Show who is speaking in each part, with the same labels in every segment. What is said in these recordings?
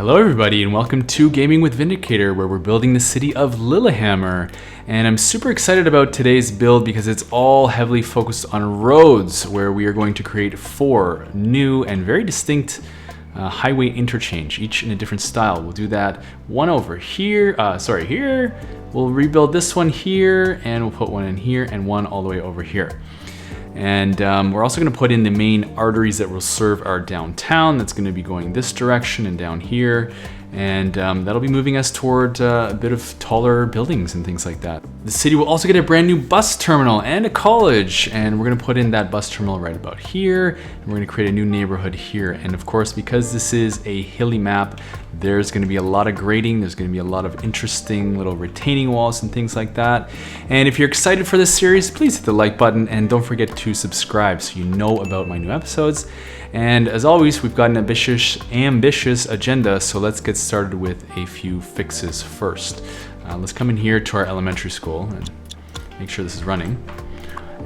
Speaker 1: Hello everybody and welcome to Gaming with Vindicator, where we're building the city of Lillehammer. And I'm super excited about today's build because it's all heavily focused on roads, where we are going to create 4 new and very distinct highway interchange, each in a different style. We'll do that one over here, here. We'll rebuild this one here, and we'll put one in here and one all the way over here. And we're also going to put in the main arteries that will serve our downtown. That's going to be going this direction and down here. And that'll be moving us toward a bit of taller buildings and things like that. The city will also get a brand new bus terminal and a college. And we're going to put in that bus terminal right about here. And we're going to create a new neighborhood here. And of course, because this is a hilly map, there's going to be a lot of grading. There's going to be a lot of interesting little retaining walls and things like that. And if you're excited for this series, please hit the like button and don't forget to subscribe so you know about my new episodes. And as always, we've got an ambitious agenda, so let's get started with a few fixes first. Let's come in here to our elementary school and make sure this is running.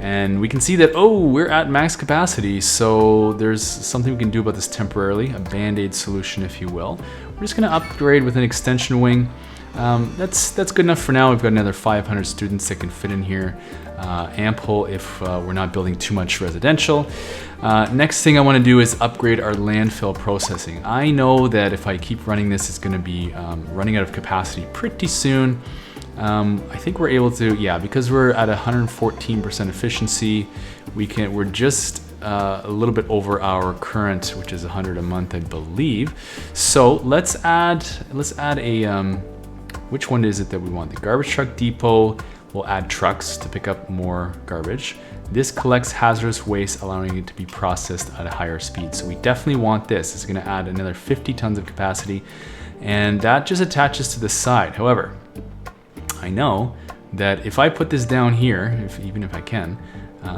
Speaker 1: And we can see that, we're at max capacity, so there's something we can do about this temporarily, a band-aid solution, if you will. We're just gonna upgrade with an extension wing. That's good enough for now. We've got another 500 students that can fit in here. Ample if we're not building too much residential. Next thing I want to do is upgrade our landfill processing. I know that if I keep running this, it's going to be running out of capacity pretty soon. I think we're able to, because we're at 114% efficiency, we're just a little bit over our current, which is 100 a month, I believe. So let's add a which one is it that we want? The garbage truck depot. We'll add trucks to pick up more garbage. This collects hazardous waste, allowing it to be processed at a higher speed. So we definitely want this. It's going to add another 50 tons of capacity, and that just attaches to the side. However, I know that if I put this down here, even if I can,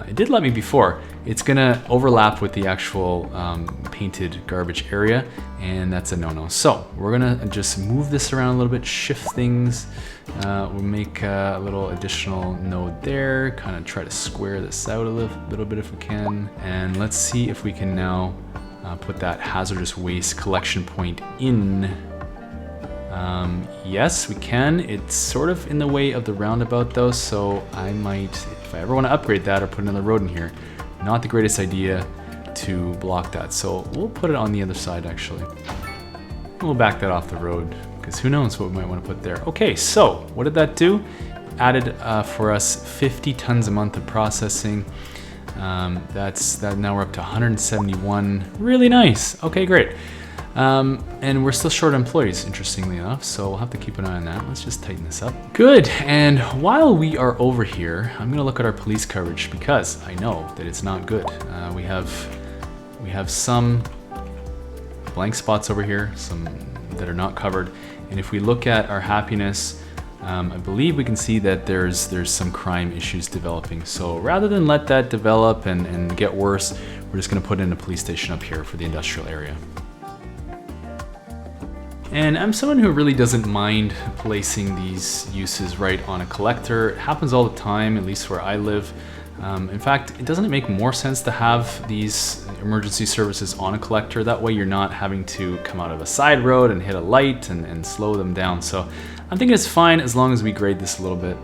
Speaker 1: it did let me before, it's going to overlap with the actual painted garbage area, and that's a no-no. So we're going to just move this around a little bit, shift things. We'll make a little additional node there, kind of try to square this out a little bit if we can. And let's see if we can now put that hazardous waste collection point in. Yes, we can. It's sort of in the way of the roundabout though, so I might, if I ever want to upgrade that or put another road in here, not the greatest idea to block that. So we'll put it on the other side actually. We'll back that off the road, because who knows what we might want to put there. Okay, so what did that do? Added for us 50 tons a month of processing. Now we're up to 171. Really nice. Okay, great. And we're still short employees, interestingly enough, so we'll have to keep an eye on that. Let's just tighten this up. Good, and while we are over here, I'm gonna look at our police coverage because I know that it's not good. We have some blank spots over here, some that are not covered. And if we look at our happiness, I believe we can see that there's some crime issues developing. So rather than let that develop and get worse, we're just gonna put in a police station up here for the industrial area. And I'm someone who really doesn't mind placing these uses right on a collector. It happens all the time, at least where I live. In fact, doesn't it make more sense to have these emergency services on a collector? That way you're not having to come out of a side road and hit a light and slow them down. So I'm thinking it's fine as long as we grade this a little bit.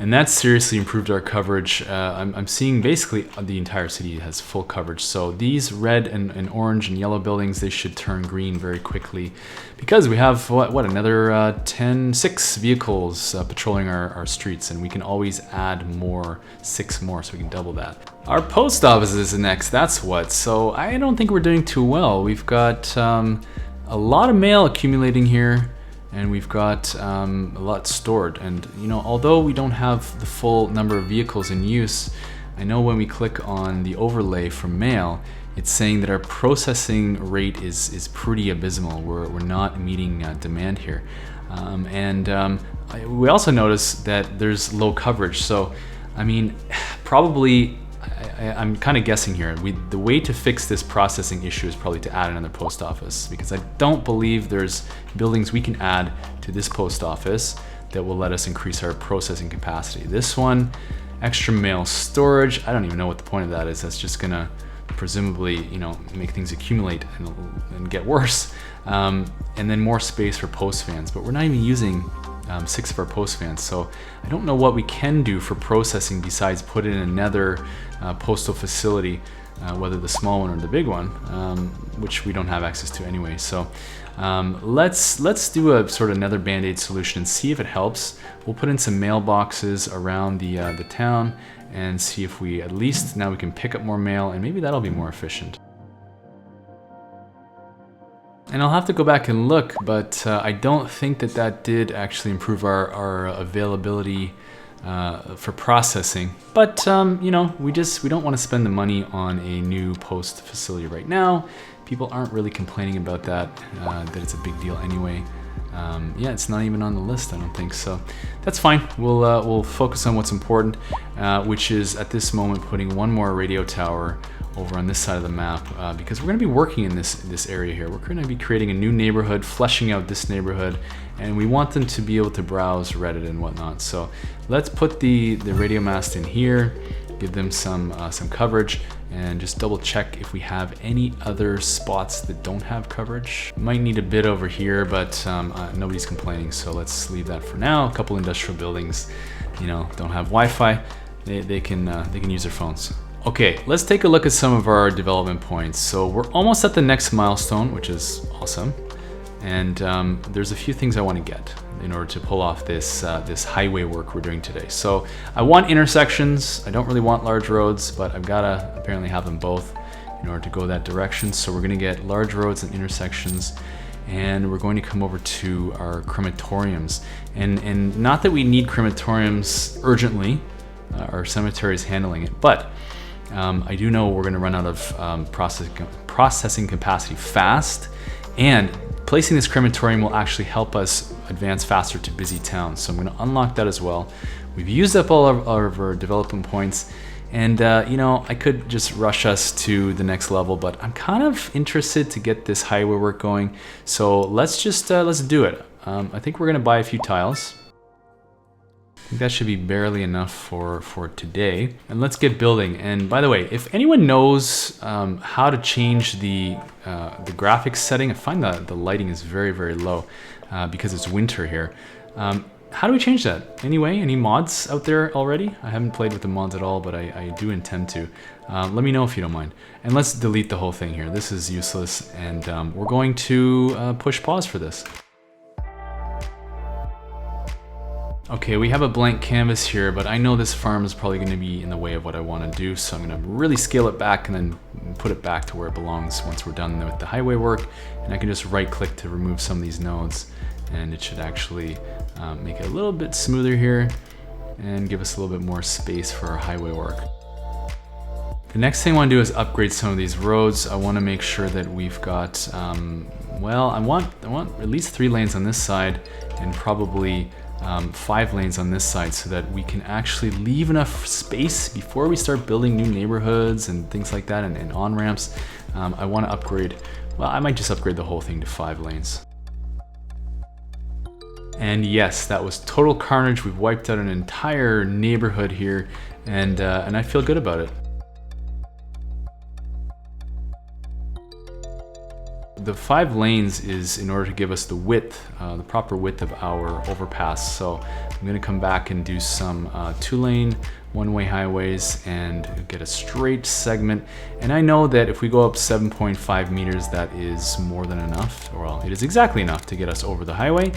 Speaker 1: And that's seriously improved our coverage. I'm seeing basically the entire city has full coverage. So these red and orange and yellow buildings, they should turn green very quickly because we have another 6 vehicles patrolling our streets, and we can always add 6 more, so we can double that. Our post office is next, that's what. So I don't think we're doing too well. We've got a lot of mail accumulating here, and we've got a lot stored. And although we don't have the full number of vehicles in use, I know when we click on the overlay from mail, it's saying that our processing rate is pretty abysmal. We're not meeting demand here. We also notice that there's low coverage. So, I mean, probably, I'm kind of guessing here. The way to fix this processing issue is probably to add another post office, because I don't believe there's buildings we can add to this post office that will let us increase our processing capacity. This one, extra mail storage, I don't even know what the point of that is. That's just gonna presumably, you know, make things accumulate and get worse. And then more space for post fans, but we're not even using 6 of our post fans. So I don't know what we can do for processing besides put in another postal facility, whether the small one or the big one, which we don't have access to anyway. So let's do a sort of another band-aid solution and see if it helps. We'll put in some mailboxes around the town and see if we at least now we can pick up more mail, and maybe that'll be more efficient. And I'll have to go back and look, but I don't think that did actually improve our availability for processing. But you know, we don't want to spend the money on a new post facility right now. People aren't really complaining about that it's a big deal anyway. Yeah, it's not even on the list, I don't think, so that's fine. We'll focus on what's important, which is at this moment putting one more radio tower over on this side of the map, because we're going to be working in this area here. We're going to be creating a new neighborhood, fleshing out this neighborhood, and we want them to be able to browse Reddit and whatnot. So let's put the radio mast in here, give them some coverage, and just double check if we have any other spots that don't have coverage. Might need a bit over here, but nobody's complaining, so let's leave that for now. A couple industrial buildings, you know, don't have Wi-Fi. They can use their phones. Okay, let's take a look at some of our development points. So we're almost at the next milestone, which is awesome. And there's a few things I want to get in order to pull off this highway work we're doing today. So I want intersections. I don't really want large roads, but I've got to apparently have them both in order to go that direction. So we're going to get large roads and intersections, and we're going to come over to our crematoriums. And not that we need crematoriums urgently, our cemetery is handling it, but I do know we're going to run out of processing capacity fast, and placing this crematorium will actually help us advance faster to busy towns. So I'm going to unlock that as well. We've used up all of our development points, and you know, I could just rush us to the next level, but I'm kind of interested to get this highway work going. So let's just let's do it. I think we're going to buy a few tiles. I think that should be barely enough for today. And let's get building. And by the way, if anyone knows how to change the graphics setting, I find that the lighting is very, very low because it's winter here. How do we change that? Anyway, any mods out there already? I haven't played with the mods at all, but I do intend to. Let me know if you don't mind. And let's delete the whole thing here. This is useless, and we're going to push pause for this. Okay, we have a blank canvas here, but I know this farm is probably going to be in the way of what I want to do, so I'm going to really scale it back and then put it back to where it belongs once we're done with the highway work. And I can just right click to remove some of these nodes, and it should actually make it a little bit smoother here and give us a little bit more space for our highway work. The next thing I want to do is upgrade some of these roads. I want to make sure that we've got, well, I want at least 3 lanes on this side and probably 5 lanes on this side, so that we can actually leave enough space before we start building new neighborhoods and things like that, and on-ramps. I want to upgrade, well, I might just upgrade the whole thing to 5 lanes. And yes, that was total carnage. We've wiped out an entire neighborhood here, and I feel good about it. The 5 lanes is in order to give us the width, the proper width of our overpass. So I'm going to come back and do some 2-lane, one-way highways and get a straight segment. And I know that if we go up 7.5 meters, that is more than enough. Well, it is exactly enough to get us over the highway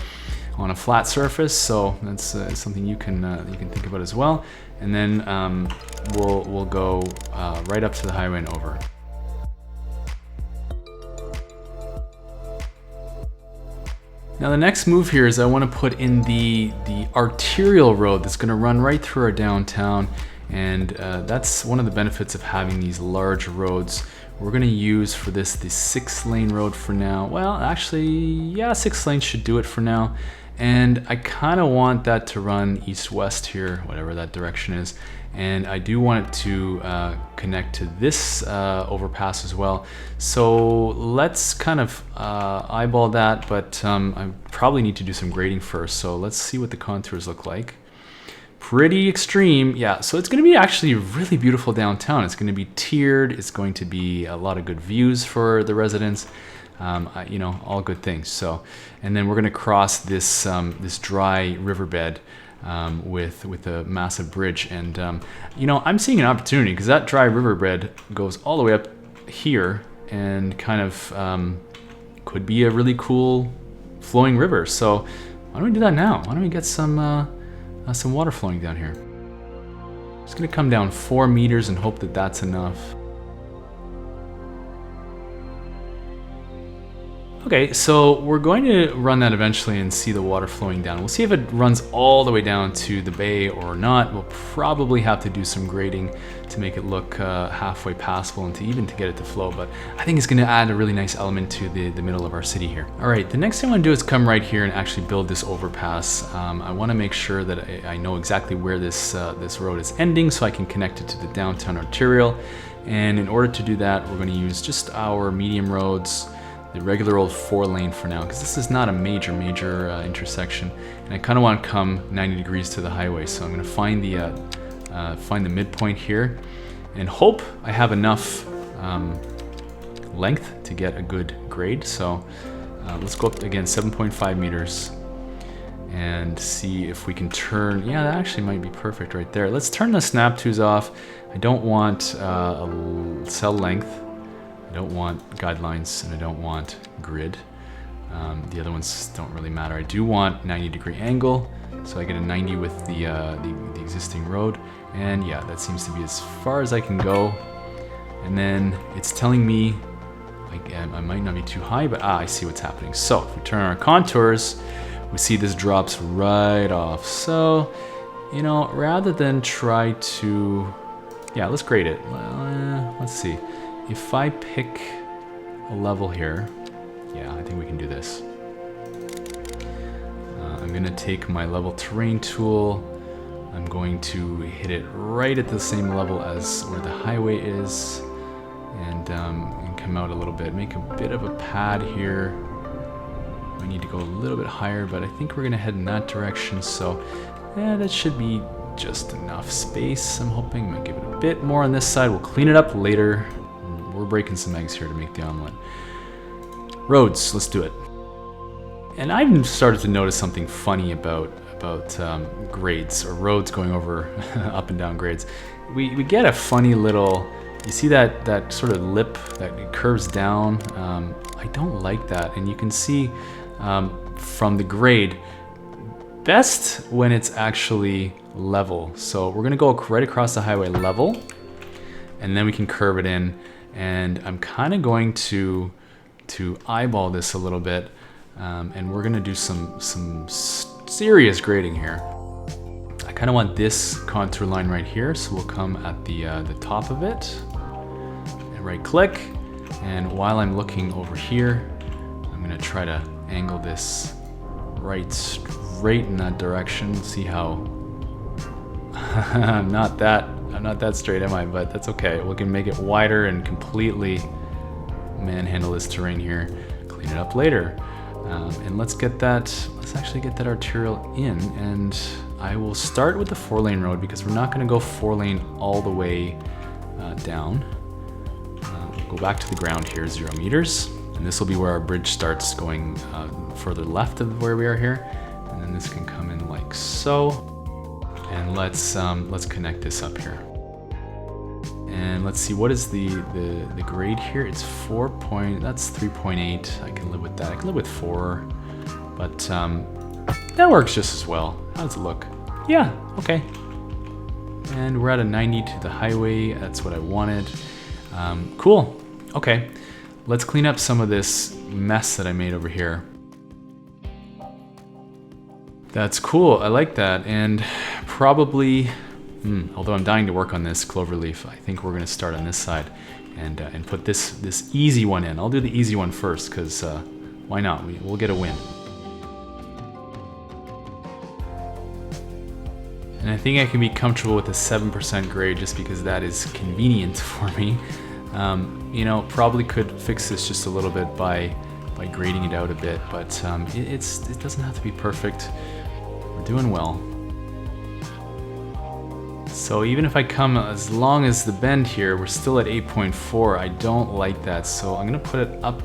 Speaker 1: on a flat surface. So that's something you can think about as well. And then we'll go right up to the highway and over. Now the next move here is I want to put in the arterial road that's going to run right through our downtown, and that's one of the benefits of having these large roads. We're going to use for this the 6-lane road for now. Well, actually, yeah, 6 lanes should do it for now. And I kind of want that to run east-west here, whatever that direction is. And I do want it to connect to this overpass as well. So let's kind of eyeball that, but I probably need to do some grading first. So let's see what the contours look like. pretty extreme. Yeah, so it's going to be actually really beautiful downtown. It's going to be tiered. It's going to be a lot of good views for the residents. You know, all good things. So, and then we're going to cross this this dry riverbed with a massive bridge. And you know, I'm seeing an opportunity because that dry riverbed goes all the way up here and kind of could be a really cool flowing river. So why don't we do that now? Why don't we get some water flowing down here? Just gonna come down 4 meters and hope that that's enough. Okay, so we're going to run that eventually and see the water flowing down. We'll see if it runs all the way down to the bay or not. We'll probably have to do some grading to make it look halfway passable and to get it to flow, but I think it's gonna add a really nice element to the middle of our city here. All right, the next thing I wanna do is come right here and actually build this overpass. I wanna make sure that I know exactly where this road is ending so I can connect it to the downtown arterial. And in order to do that, we're gonna use just our medium roads, the regular old 4-lane for now, because this is not a major intersection, and I kind of want to come 90 degrees to the highway. So I'm going to find the midpoint here, and hope I have enough length to get a good grade. So let's go up again 7.5 meters and see if we can turn. Yeah, that actually might be perfect right there. Let's turn the snap twos off. I don't want a cell length. I don't want guidelines, and I don't want grid. The other ones don't really matter. I do want 90-degree angle, so I get a 90 with the existing road. And yeah, that seems to be as far as I can go. And then it's telling me, I might not be too high, but I see what's happening. So if we turn on our contours, we see this drops right off. So, you know, rather than try to, yeah, let's grade it. Let's see. If I pick a level here, yeah, I think we can do this. I'm gonna take my level terrain tool. I'm going to hit it right at the same level as where the highway is, and come out a little bit, make a bit of a pad here. We need to go a little bit higher, but I think we're gonna head in that direction. So yeah, that should be just enough space. I'm hoping I'm gonna give it a bit more on this side. We'll clean it up later. We're breaking some eggs here to make the omelet. Roads, let's do it. And I've started to notice something funny about grades, or roads going over up and down grades. We get a funny little, you see that sort of lip that it curves down. I don't like that, and you can see from the grade, best when it's actually level. So we're gonna go right across the highway level, and then we can curve it in. And I'm kind of going to eyeball this a little bit, and we're gonna do some serious grading here. I kind of want this contour line right here, so we'll come at the top of it and right click. And while I'm looking over here, I'm gonna try to angle this right straight in that direction. See how I'm not that straight, am I? But that's okay. We can make it wider and completely manhandle this terrain here. Clean it up later. And let's actually get that arterial in. And I will start with the 4-lane road because we're not going to go 4-lane all the way down. Go back to the ground here, 0 meters. And this will be where our bridge starts going further left of where we are here. And then this can come in like so. And let's connect this up here. And let's see, what is the grade here? It's 4 point, that's 3.8. I can live with that. I can live with 4, but that works just as well. How does it look? Yeah, okay. And we're at a 90 to the highway. That's what I wanted. Cool. Okay, let's clean up some of this mess that I made over here. That's cool, I like that. And probably, although I'm dying to work on this Cloverleaf, I think we're gonna start on this side and put this easy one in. I'll do the easy one first, because why not? We'll get a win. And I think I can be comfortable with a 7% grade just because that is convenient for me. You know, probably could fix this just a little bit by grading it out a bit, but it doesn't have to be perfect. We're doing well. So even if I come as long as the bend here, we're still at 8.4. I don't like that, so I'm gonna put it up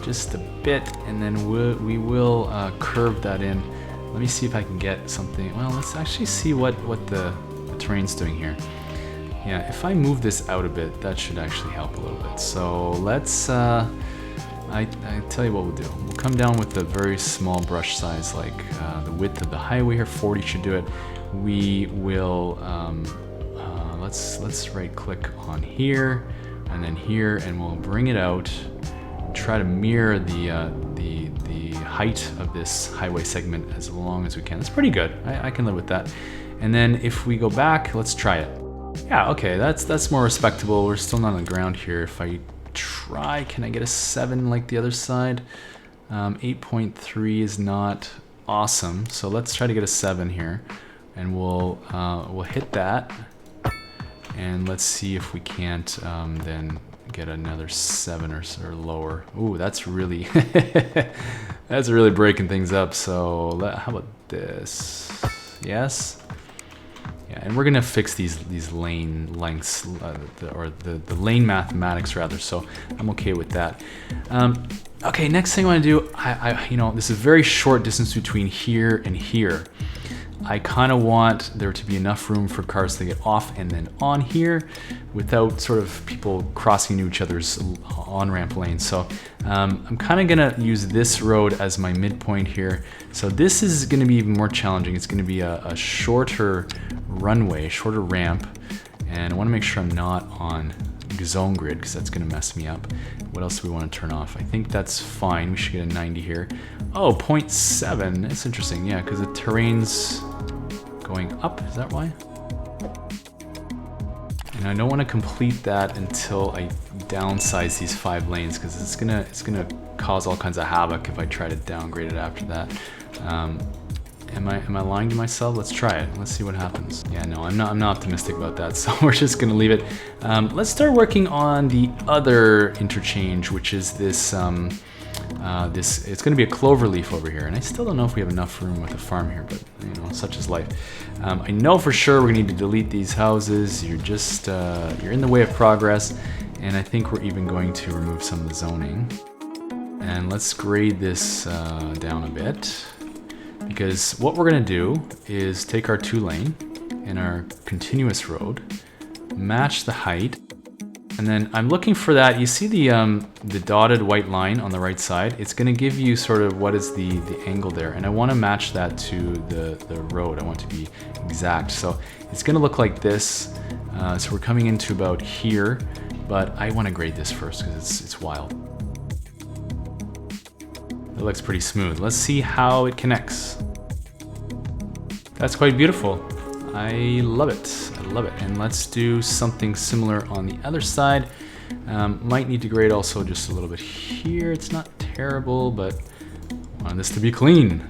Speaker 1: just a bit, and then we will curve that in. Let me see if I can get something. Well, let's actually see what the terrain's doing here. Yeah, if I move this out a bit, that should actually help a little bit. So let's, I tell you what we'll do. We'll come down with a very small brush size, like the width of the highway here, 40 should do it. We will, let's right click on here, and then here, and we'll bring it out. Try to mirror the height of this highway segment as long as we can. That's pretty good. I can live with that. And then if we go back, let's try it. Yeah, okay, that's more respectable. We're still not on the ground here. If I try, can I get a 7 like the other side? 8.3 is not awesome, so let's try to get a 7 here, and we'll hit that, and let's see if we can't then get another 7 or lower. Ooh, that's really that's really breaking things up. So how about this? Yes. Yeah, and we're gonna fix these lane lengths, or the lane mathematics rather. So I'm okay with that. Okay, next thing I want to do, you know, this is a very short distance between here and here. I kind of want there to be enough room for cars to get off and then on here without sort of people crossing into each other's on-ramp lanes. So I'm kind of gonna use this road as my midpoint here. So this is gonna be even more challenging. It's gonna be a shorter runway, shorter ramp. And I wanna make sure I'm not on zone grid because that's gonna mess me up. What else do we wanna turn off? I think that's fine. We should get a 90 here. Oh, 0.7, that's interesting. Yeah, because the terrain's going up, is that why? And I don't want to complete that until I downsize these 5 lanes, because it's gonna cause all kinds of havoc if I try to downgrade it after that. Am I lying to myself? Let's try it. Let's see what happens. Yeah, no, I'm not optimistic about that, so we're just gonna leave it. Let's start working on the other interchange, which is this. It's going to be a Cloverleaf over here, and I still don't know if we have enough room with a farm here, but you know, such is life. I know for sure we're going to need to delete these houses. You're just you're in the way of progress, and I think we're even going to remove some of the zoning. And let's grade this down a bit, because what we're going to do is take our 2-lane and our continuous road, match the height. And then I'm looking for that. You see the dotted white line on the right side? It's going to give you sort of what is the angle there. And I want to match that to the road. I want to be exact. So it's going to look like this. So we're coming into about here, but I want to grade this first because it's wild. It looks pretty smooth. Let's see how it connects. That's quite beautiful. I love it. I love it. And let's do something similar on the other side. Might need to grade also just a little bit here. It's not terrible, but I want this to be clean.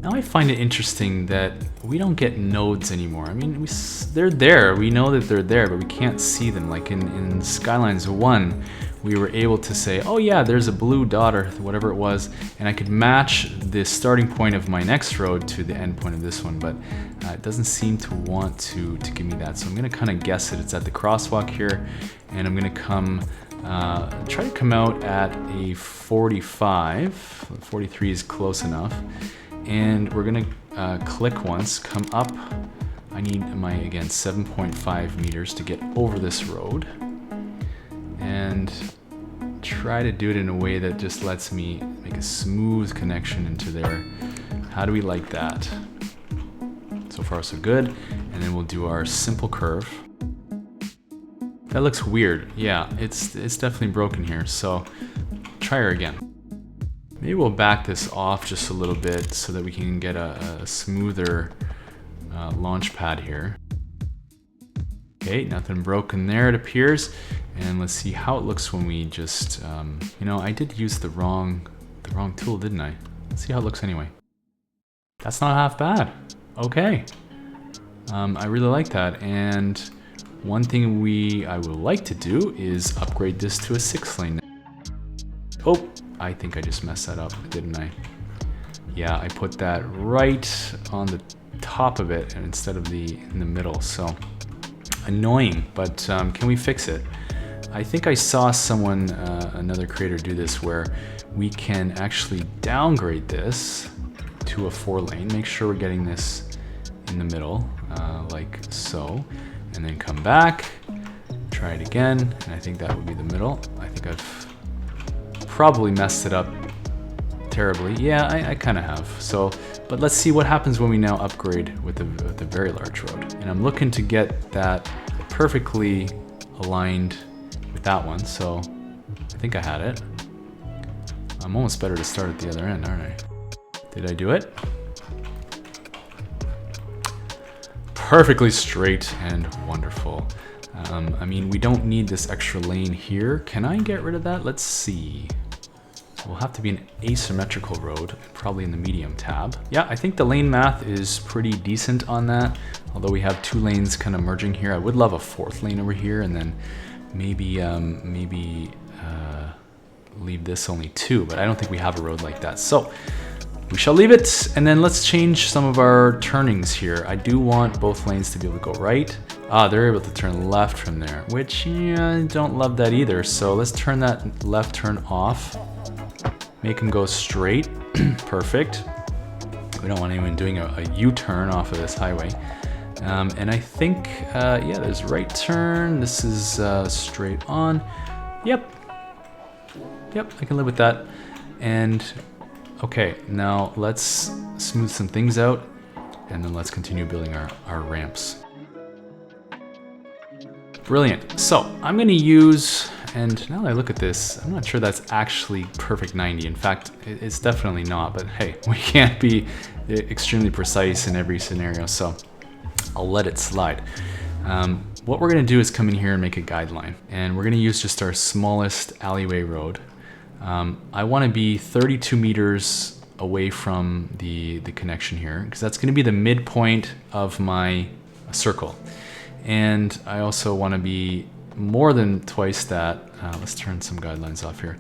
Speaker 1: Now I find it interesting that we don't get nodes anymore. I mean, they're there. We know that they're there, but we can't see them. Like in Skylines 1, we were able to say, oh yeah, there's a blue dot or whatever it was, and I could match the starting point of my next road to the end point of this one, but it doesn't seem to want to give me that. So I'm gonna kind of guess it. It's at the crosswalk here, and I'm gonna try to come out at a 45. 43 is close enough. And we're gonna click once, come up. I need again, 7.5 meters to get over this road. And try to do it in a way that just lets me make a smooth connection into there. How do we like that? So far so good. And then we'll do our simple curve. That looks weird. Yeah, it's definitely broken here. So try her again. Maybe we'll back this off just a little bit so that we can get a smoother launch pad here. Okay, nothing broken there, it appears. And let's see how it looks when we just, you know, I did use the wrong tool, didn't I? Let's see how it looks anyway. That's not half bad. Okay. I really like that. And one thing I would like to do is upgrade this to a 6-lane. Oh, I think I just messed that up, didn't I? Yeah, I put that right on the top of it and instead of in the middle. So annoying, but can we fix it? I think I saw someone, another creator, do this where we can actually downgrade this to a 4-lane. Make sure we're getting this in the middle, like so, and then come back, try it again, and I think that would be the middle. I think I've probably messed it up terribly. Yeah, I kind of have. So, but let's see what happens when we now upgrade with the very large road. And I'm looking to get that perfectly aligned with that one. So I think I had it. I'm almost better to start at the other end, aren't I? Did I do it? Perfectly straight and wonderful. I mean, we don't need this extra lane here. Can I get rid of that? Let's see. We'll have to be an asymmetrical road, probably in the medium tab. Yeah, I think the lane math is pretty decent on that. Although we have 2 lanes kind of merging here. I would love a 4th lane over here, and then maybe leave this only 2, but I don't think we have a road like that. So we shall leave it, and then let's change some of our turnings here. I do want both lanes to be able to go right. Ah, they're able to turn left from there, which, yeah, I don't love that either. So let's turn that left turn off. Make them go straight. Perfect. We don't want anyone doing a U-turn off of this highway. And I think, yeah, there's right turn. This is straight on. Yep, I can live with that. And okay, now let's smooth some things out, and then let's continue building our ramps. Brilliant. So I'm going to use, and now that I look at this, I'm not sure that's actually perfect 90. In fact, it's definitely not, but hey, we can't be extremely precise in every scenario, so I'll let it slide. What we're going to do is come in here and make a guideline, and we're going to use just our smallest alleyway road. I want to be 32 meters away from the connection here, because that's going to be the midpoint of my circle. And I also want to be more than twice that. Let's turn some guidelines off here.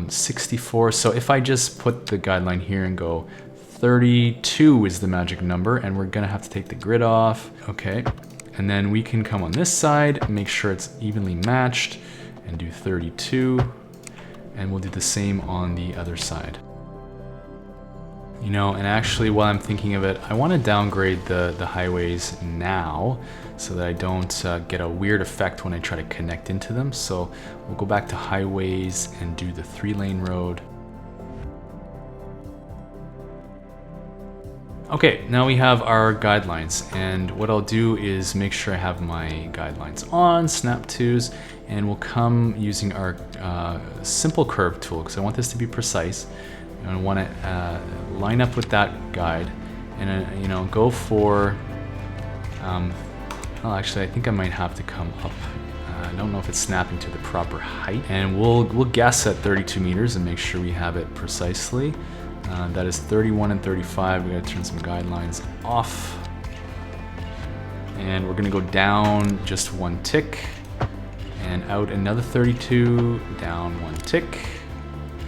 Speaker 1: 64. So if I just put the guideline here and go 32 is the magic number, and we're going to have to take the grid off. Okay. And then we can come on this side, make sure it's evenly matched, and do 32. And we'll do the same on the other side. You know, and actually while I'm thinking of it, I want to downgrade the highways now so that I don't get a weird effect when I try to connect into them. So we'll go back to highways and do the 3-lane road. Okay, now we have our guidelines, and what I'll do is make sure I have my guidelines on, snap twos, and we'll come using our simple curve tool, because I want this to be precise. And I want to line up with that guide, and you know, go for, well, actually I think I might have to come up. I don't know if it's snapping to the proper height, and we'll guess at 32 meters and make sure we have it precisely. That is 31 and 35. We gotta turn some guidelines off. And we're gonna go down just 1 tick and out another 32, down 1 tick,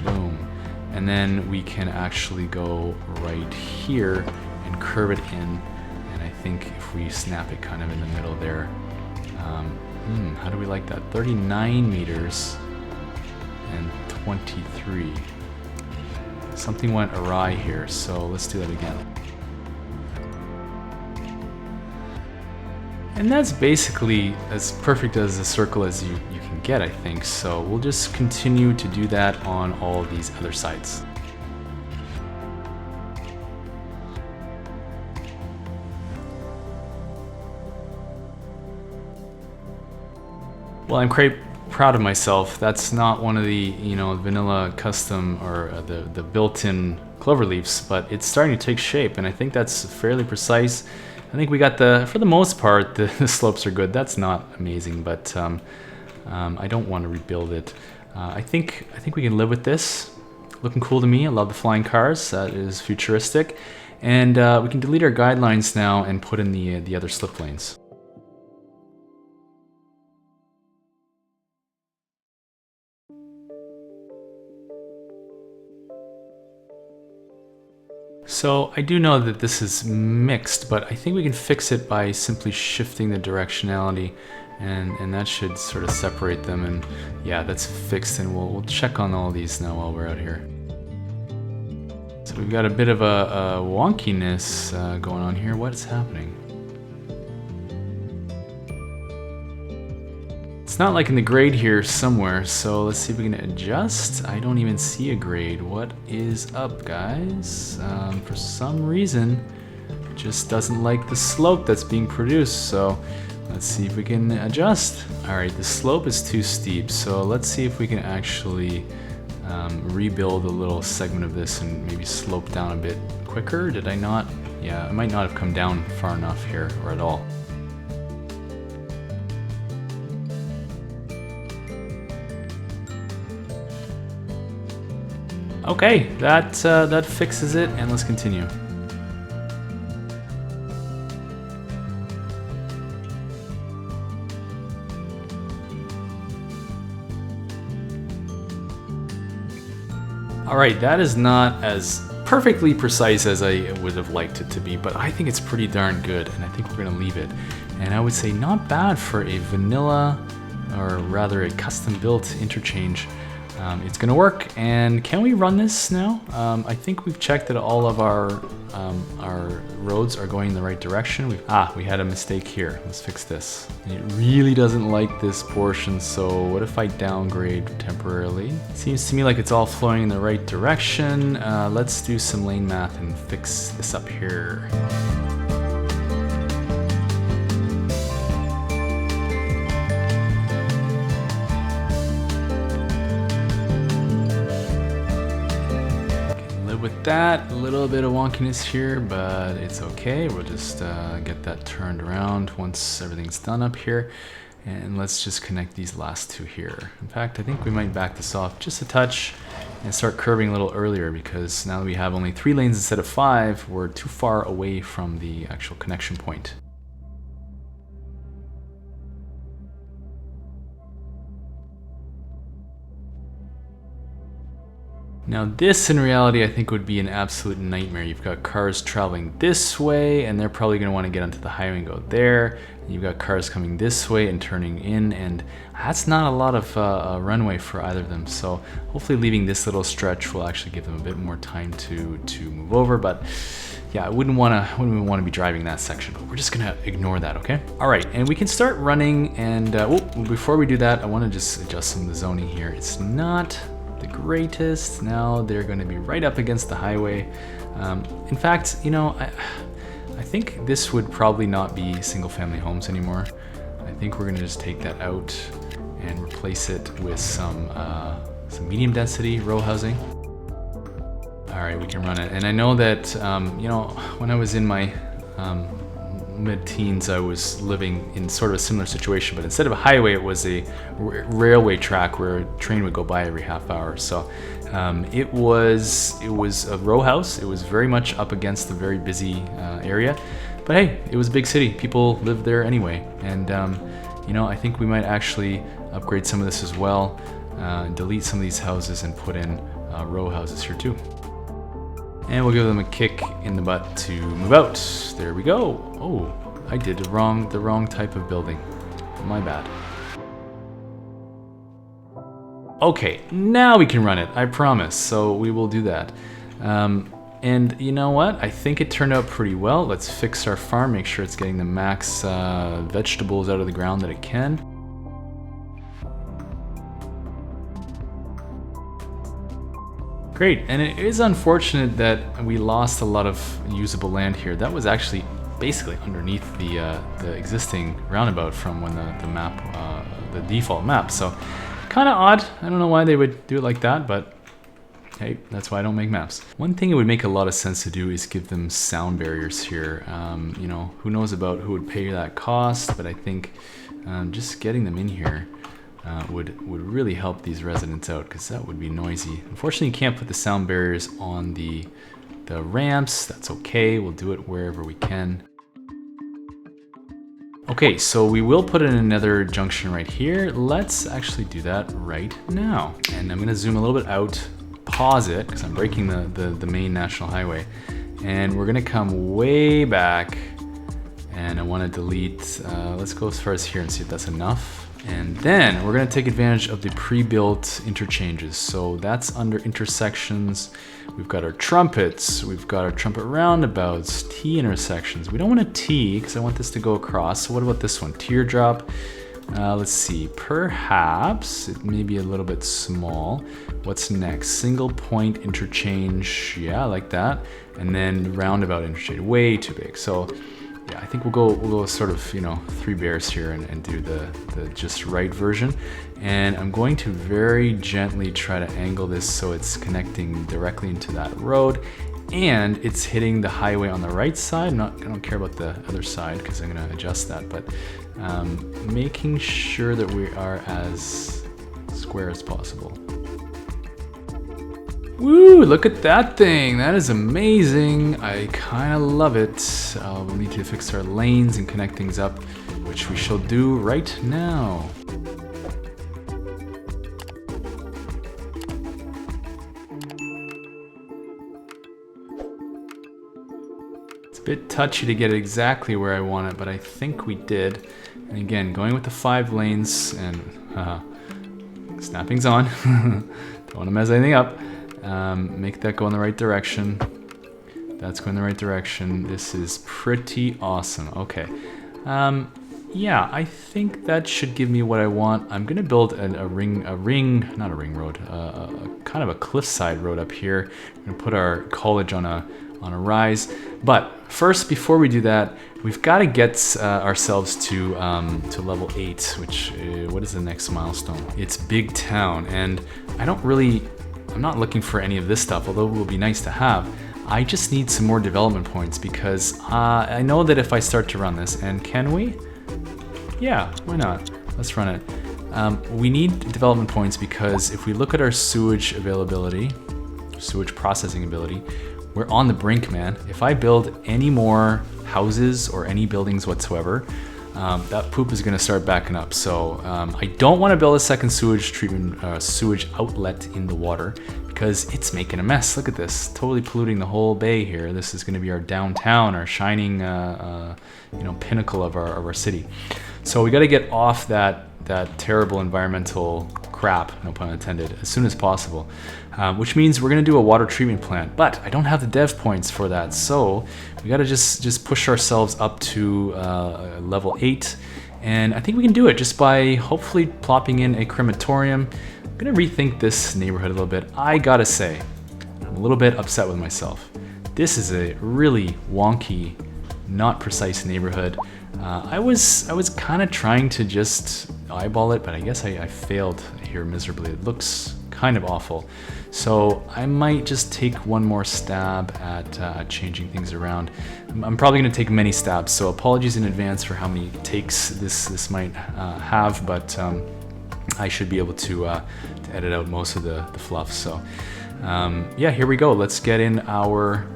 Speaker 1: boom. And then we can actually go right here and curve it in. And I think if we snap it kind of in the middle there, how do we like that? 39 meters and 23. Something went awry here, so let's do that again. And that's basically as perfect as a circle as you can get, I think. So we'll just continue to do that on all of these other sides. Well, I'm quite proud of myself. That's not one of the, you know, vanilla custom or the built-in Cloverleafs, but it's starting to take shape, and I think that's fairly precise. I think we got for the most part, the slopes are good. That's not amazing, but I don't want to rebuild it. I think we can live with this. Looking cool to me. I love the flying cars. That is futuristic, and we can delete our guidelines now and put in the other slip lanes. So I do know that this is mixed, but I think we can fix it by simply shifting the directionality, and that should sort of separate them. And yeah, that's fixed, and we'll check on all these now while we're out here. So we've got a bit of a wonkiness going on here. What is happening? It's not like in the grade here somewhere, so let's see if we can adjust. I don't even see a grade. What is up, guys? For some reason, it just doesn't like the slope that's being produced, so let's see if we can adjust. All right, the slope is too steep, so let's see if we can actually rebuild a little segment of this and maybe slope down a bit quicker. Did I not? Yeah, I might not have come down far enough here, or at all. Okay, that fixes it, and let's continue. All right, that is not as perfectly precise as I would have liked it to be, but I think it's pretty darn good, and I think we're gonna leave it. And I would say not bad for a vanilla, or rather a custom-built interchange. It's gonna work, and can we run this now? I think we've checked that all of our roads are going in the right direction. We had a mistake here. Let's fix this. And it really doesn't like this portion, so what if I downgrade temporarily? Seems to me like it's all flowing in the right direction. Let's do some lane math and fix this up here. With that, a little bit of wonkiness here, but it's okay. We'll just get that turned around once everything's done up here. And let's just connect these last two here. In fact, I think we might back this off just a touch and start curving a little earlier, because now that we have only 3 lanes instead of 5, we're too far away from the actual connection point. Now this, in reality, I think would be an absolute nightmare. You've got cars traveling this way, and they're probably going to want to get onto the highway and go there. And you've got cars coming this way and turning in, and that's not a lot of runway for either of them. So hopefully leaving this little stretch will actually give them a bit more time to move over. But yeah, I wouldn't want to be driving that section. But we're just going to ignore that, okay? All right, and we can start running. And before we do that, I want to just adjust some of the zoning here. It's not the greatest. Now they're going to be right up against the highway. In fact, you know, I think this would probably not be single family homes anymore. I think we're going to just take that out and replace it with some medium density row housing. All right, we can run it. And I know that, you know, when I was in my mid-teens, I was living in sort of a similar situation, but instead of a highway, it was a railway track where a train would go by every half hour. So it was a row house. It was very much up against a very busy area, but hey, it was a big city. People lived there anyway, and you know, I think we might actually upgrade some of this as well, delete some of these houses and put in row houses here too. And we'll give them a kick in the butt to move out. There we go. Oh, I did the wrong type of building. My bad. Okay, now we can run it, I promise. So we will do that. And you know what? I think it turned out pretty well. Let's fix our farm, make sure it's getting the max vegetables out of the ground that it can. Great, and it is unfortunate that we lost a lot of usable land here. That was actually basically underneath the existing roundabout from when the map, the default map. So kind of odd. I don't know why they would do it like that, but hey, that's why I don't make maps. One thing it would make a lot of sense to do is give them sound barriers here. You know, who knows about who would pay that cost, but I think just getting them in here would really help these residents out, because that would be noisy. Unfortunately, you can't put the sound barriers on the ramps. That's okay. We'll do it wherever we can. Okay, so we will put in another junction right here. Let's actually do that right now. And I'm going to zoom a little bit out, pause it, because I'm breaking the main national highway. And we're gonna come way back, and I wanna delete, let's go as far as here and see if that's enough. And then we're gonna take advantage of the pre-built interchanges. So that's under intersections. We've got our trumpets, we've got our trumpet roundabouts, T intersections. We don't want a T because I want this to go across. So what about this one? Teardrop. Let's see, perhaps it may be a little bit small. What's next? Single point interchange. Yeah, I like that. And then roundabout interchange, way too big. So yeah, I think we'll go sort of, you know, 3 bears here and do the just right version. And I'm going to very gently try to angle this so it's connecting directly into that road, and it's hitting the highway on the right side. I don't care about the other side because I'm gonna adjust that, but making sure that we are as square as possible. Woo, look at that thing. That is amazing. I kind of love it. We'll need to fix our lanes and connect things up, which we shall do right now. It's a bit touchy to get it exactly where I want it, but I think we did. And again, going with the 5 lanes, and snapping's on. Don't want to mess anything up. Make that go in the right direction. That's going the right direction. This is pretty awesome. Okay. Yeah, I think that should give me what I want. I'm gonna build not a ring road, kind of a cliffside road up here. I'm gonna put our college on a rise. But first, before we do that, we've got to get ourselves to level 8, which what is the next milestone? It's Big Town, and I'm not looking for any of this stuff, although it will be nice to have. I just need some more development points because I know that if I start to run this, and can we? Yeah, why not? Let's run it. We need development points because if we look at our sewage availability, sewage processing ability, we're on the brink, man. If I build any more houses or any buildings whatsoever, that poop is gonna start backing up. So I don't wanna build a second sewage treatment, sewage outlet in the water because it's making a mess. Look at this, totally polluting the whole bay here. This is gonna be our downtown, our shining pinnacle of our city. So we gotta get off that terrible environmental crap, no pun intended, as soon as possible. Which means we're gonna do a water treatment plant, but I don't have the dev points for that, so we gotta just push ourselves up to level 8, and I think we can do it just by hopefully plopping in a crematorium. I'm gonna rethink this neighborhood a little bit. I gotta say, I'm a little bit upset with myself. This is a really wonky, not precise neighborhood. I was kind of trying to just eyeball it, but I guess I failed here miserably. It looks kind of awful. So I might just take one more stab at changing things around. I'm probably going to take many stabs, so apologies in advance for how many takes this might have, but I should be able to edit out most of the fluff. So yeah, here we go. Let's get in our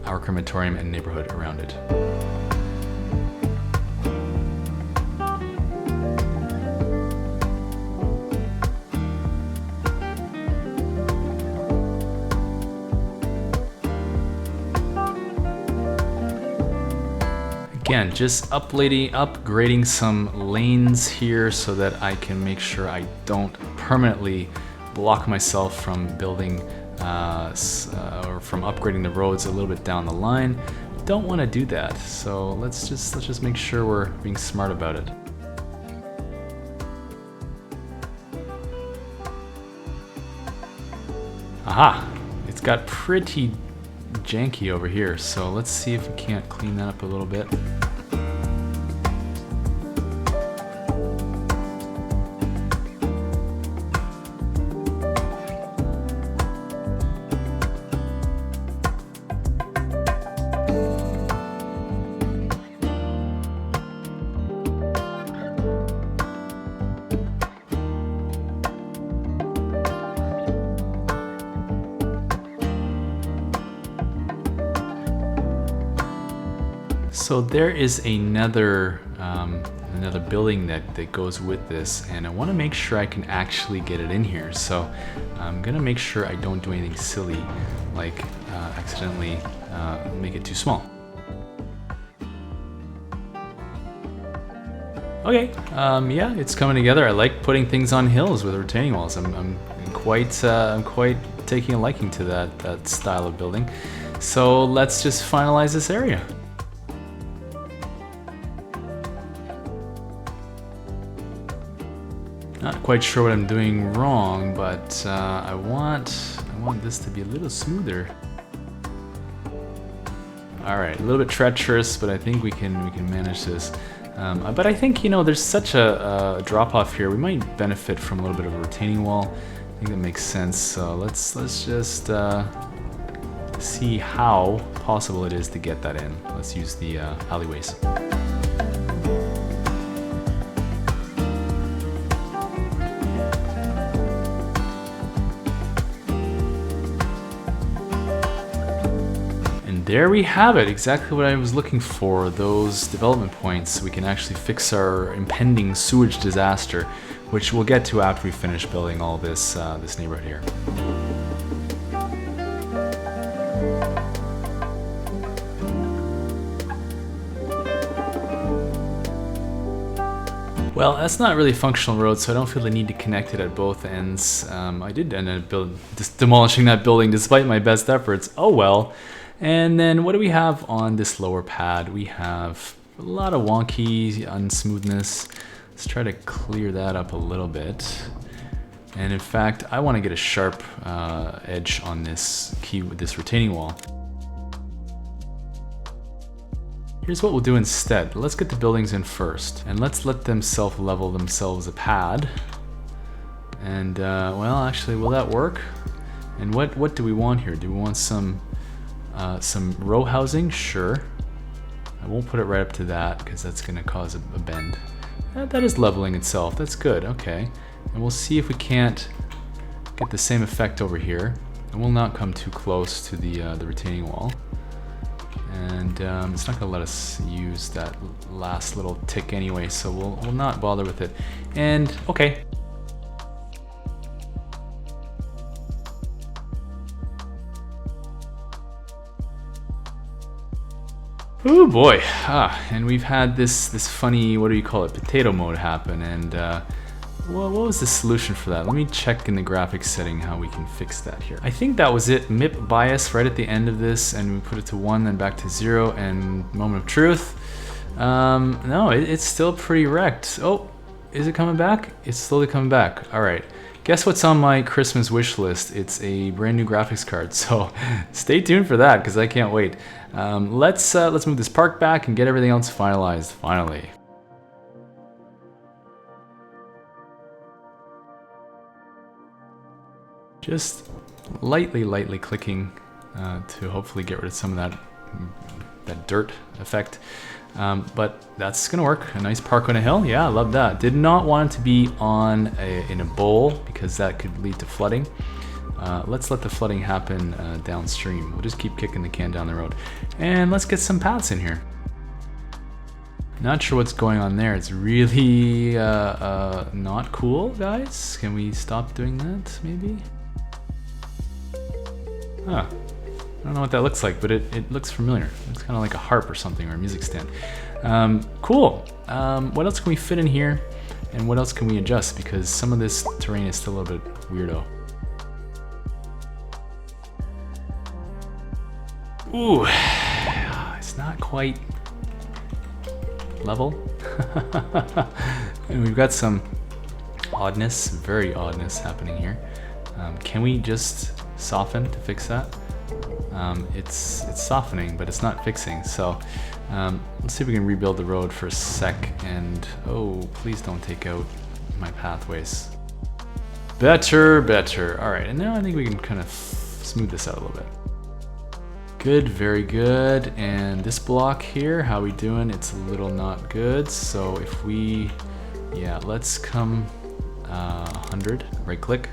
Speaker 1: crematorium and neighborhood around it. Again, just upgrading some lanes here so that I can make sure I don't permanently block myself from building or from upgrading the roads a little bit down the line. Don't want to do that, so let's just make sure we're being smart about it. Aha! It's got pretty janky over here, so let's see if we can't clean that up a little bit. So there is another building that goes with this, and I want to make sure I can actually get it in here. So I'm gonna make sure I don't do anything silly, like accidentally make it too small. Okay, yeah, it's coming together. I like putting things on hills with retaining walls. I'm quite taking a liking to that style of building. So let's just finalize this area. Not quite sure what I'm doing wrong, but I want this to be a little smoother. All right, a little bit treacherous, but I think we can manage this. But I think, you know, there's such a drop off here. We might benefit from a little bit of a retaining wall. I think that makes sense. So let's just see how possible it is to get that in. Let's use the alleyways. There we have it, exactly what I was looking for, those development points. We can actually fix our impending sewage disaster, which we'll get to after we finish building all this, this neighborhood here. Well, that's not really a functional road, so I don't feel the need to connect it at both ends. I did end up demolishing that building despite my best efforts. Oh well. And then what do we have on this lower pad? We have a lot of wonky unsmoothness. Let's try to clear that up a little bit. And in fact, I want to get a sharp edge on this retaining wall. Here's what we'll do instead. Let's get the buildings in first, and let's let them self-level themselves a pad. And well, actually, will that work? And what do we want here? Do we want some row housing? Sure. I won't put it right up to that because that's going to cause a bend. That is leveling itself. That's good. Okay. And we'll see if we can't get the same effect over here. And we'll not come too close to the retaining wall. And it's not going to let us use that last little tick anyway, so we'll not bother with it. And okay. Oh boy, and we've had this funny, what do you call it, potato mode happen, and well, what was the solution for that? Let me check in the graphics setting how we can fix that here. I think that was it, MIP bias right at the end of this, and we put it to 1, then back to 0, and moment of truth. No, it's still pretty wrecked. Oh, is it coming back? It's slowly coming back. All right. Guess what's on my Christmas wish list? It's a brand new graphics card, so stay tuned for that because I can't wait. Let's move this park back and get everything else finalized, finally. Just lightly clicking to hopefully get rid of some of that dirt effect. But that's gonna work. A nice park on a hill. Yeah, I love that. Did not want it to be in a bowl because that could lead to flooding. Let's let the flooding happen downstream. We'll just keep kicking the can down the road. And let's get some paths in here. Not sure what's going on there. It's really not cool, guys. Can we stop doing that, maybe? Huh. I don't know what that looks like, but it looks familiar. It's kind of like a harp or something, or a music stand. Cool. What else can we fit in here? And what else can we adjust? Because some of this terrain is still a little bit weirdo. Ooh, it's not quite level. And we've got some oddness, very oddness happening here. Can we just soften to fix that? It's softening, but it's not fixing. So let's see if we can rebuild the road for a sec. And oh, please don't take out my pathways. Better. All right, and now I think we can kind of smooth this out a little bit. Good, very good. And this block here, how we doing? It's a little not good. So if we, yeah, let's come 100, right click,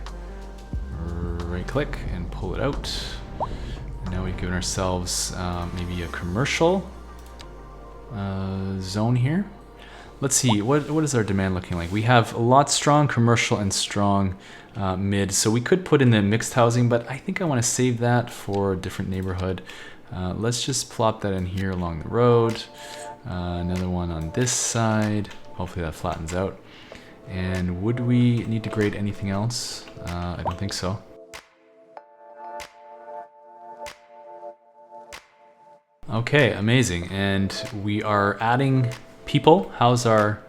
Speaker 1: and pull it out. And now we've given ourselves maybe a commercial zone here. Let's see, what is our demand looking like? We have a lot strong commercial and strong mid, so we could put in the mixed housing, but I think I want to save that for a different neighborhood. Let's just plop that in here along the road. Another one on this side. Hopefully that flattens out. And would we need to grade anything else? I don't think so. Okay, amazing. And we are adding people. How's our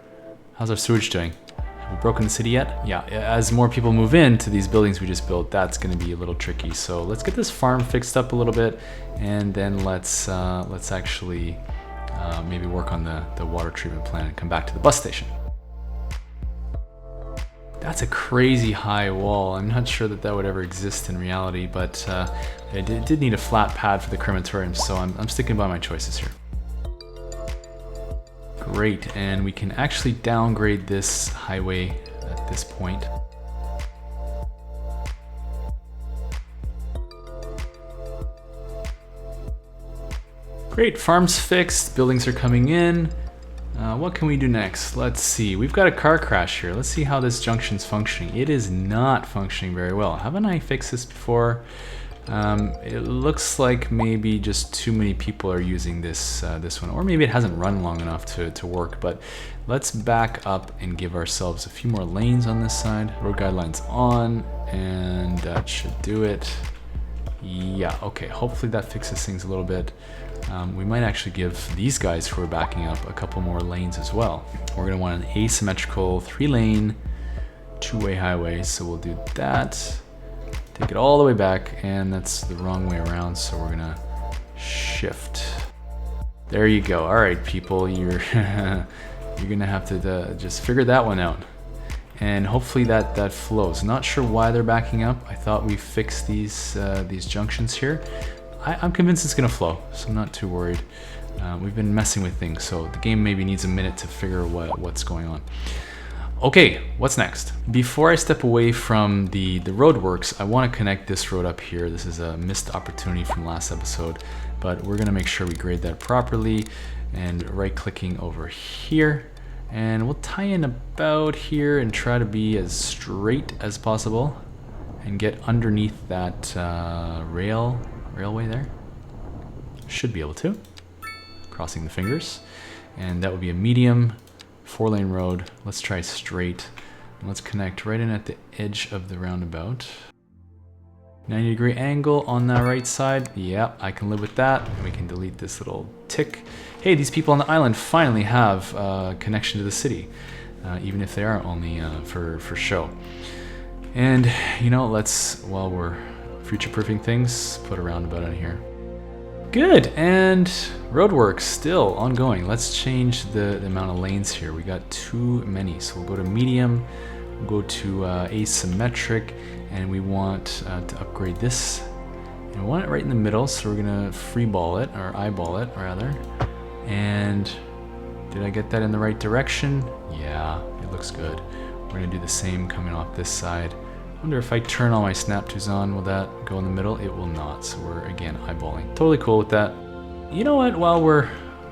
Speaker 1: sewage doing? Have we broken the city yet? Yeah, as more people move into these buildings we just built, that's gonna be a little tricky. So let's get this farm fixed up a little bit, and then let's actually maybe work on the water treatment plant and come back to the bus station. That's a crazy high wall. I'm not sure that would ever exist in reality, but I did need a flat pad for the crematorium, so I'm sticking by my choices here. Great, and we can actually downgrade this highway at this point. Great, farm's fixed, buildings are coming in. What can we do next? Let's see, we've got a car crash here. Let's see how this junction's functioning. It is not functioning very well. Haven't I fixed this before? It looks like maybe just too many people are using this one, or maybe it hasn't run long enough to work, but let's back up and give ourselves a few more lanes on this side. Road guidelines on, and that should do it. Yeah, okay, hopefully that fixes things a little bit. We might actually give these guys who are backing up a couple more lanes as well. We're gonna want an asymmetrical 3-lane, 2-way highway, so we'll do that. Take it all the way back, and that's the wrong way around, so we're gonna shift. There you go. All right, people, you're gonna have to just figure that one out, and hopefully that flows. Not sure why they're backing up. I thought we fixed these junctions here. I'm convinced it's gonna flow, so I'm not too worried. We've been messing with things, so the game maybe needs a minute to figure what's going on. Okay, what's next? Before I step away from the roadworks, I want to connect this road up here. This is a missed opportunity from last episode, but we're gonna make sure we grade that properly, and right-clicking over here, and we'll tie in about here and try to be as straight as possible and get underneath that railway there. Should be able to. Crossing the fingers, and that would be a medium 4-lane road. Let's try straight. Let's connect right in at the edge of the roundabout. 90-degree angle on that right side. Yep, I can live with that. We can delete this little tick. Hey, these people on the island finally have a connection to the city, even if they are only for show. And you know, let's, while we're future-proofing things, put a roundabout on here. Good, and roadworks still ongoing. Let's change the amount of lanes here. We got too many, so we'll go to medium, we'll go to asymmetric, and we want to upgrade this. And we want it right in the middle, so we're gonna freeball it, or eyeball it rather. And did I get that in the right direction? Yeah, it looks good. We're gonna do the same coming off this side. I wonder if I turn all my snap twos on, will that go in the middle? It will not, so we're again eyeballing. Totally cool with that. You know what, while we're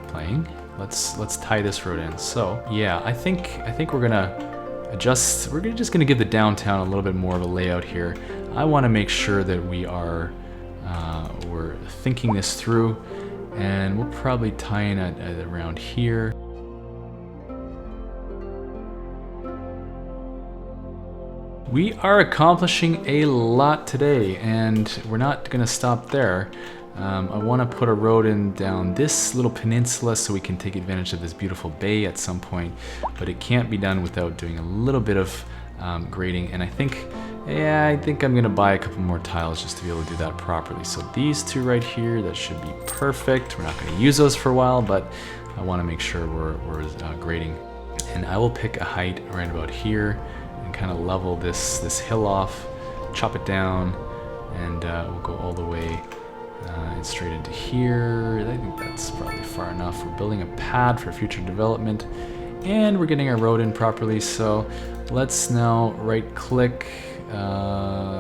Speaker 1: playing, let's tie this road in. So yeah, I think we're gonna adjust, just gonna give the downtown a little bit more of a layout here. I wanna make sure that we're thinking this through, and we'll probably tie in at around here. We are accomplishing a lot today, and we're not gonna stop there. I wanna put a road in down this little peninsula so we can take advantage of this beautiful bay at some point, but it can't be done without doing a little bit of grading, and I think I'm gonna buy a couple more tiles just to be able to do that properly. So these two right here, that should be perfect. We're not gonna use those for a while, but I wanna make sure we're grading. And I will pick a height right about here, kind of level this hill off, chop it down, and we'll go all the way straight into here. I think that's probably far enough. We're building a pad for future development, and we're getting our road in properly. So let's now right click.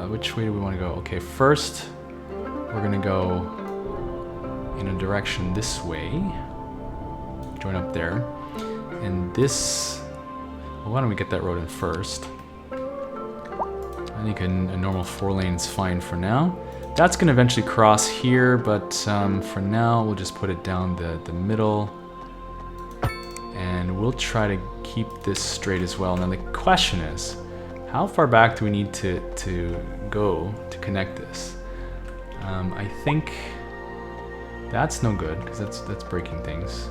Speaker 1: Which way do we want to go? Okay, first we're gonna go in a direction this way, join up there, and this, well, why don't we get that road in first? I think a normal 4-lane is fine for now. That's gonna eventually cross here, but for now, we'll just put it down the middle. And we'll try to keep this straight as well. Now the question is, how far back do we need to go to connect this? I think that's no good, because that's breaking things.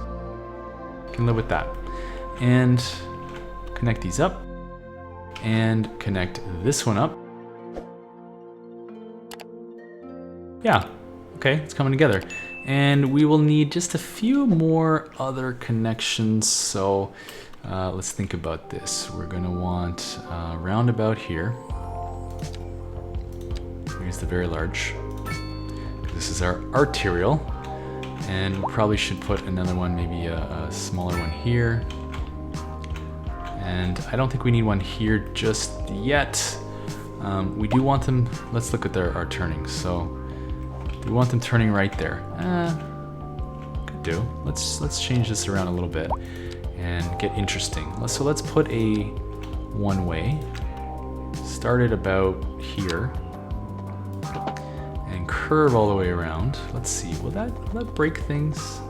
Speaker 1: Can live with that. And connect these up. And connect this one up. Yeah, okay, it's coming together. And we will need just a few more other connections. So let's think about this. We're gonna want roundabout here. Here's the very large. This is our arterial. And we probably should put another one, maybe a smaller one here. And I don't think we need one here just yet. We do want them, let's look at our turnings. So we want them turning right there. Could do. Let's change this around a little bit and get interesting. So let's put a one-way. Start it about here and curve all the way around. Let's see. Will that break things?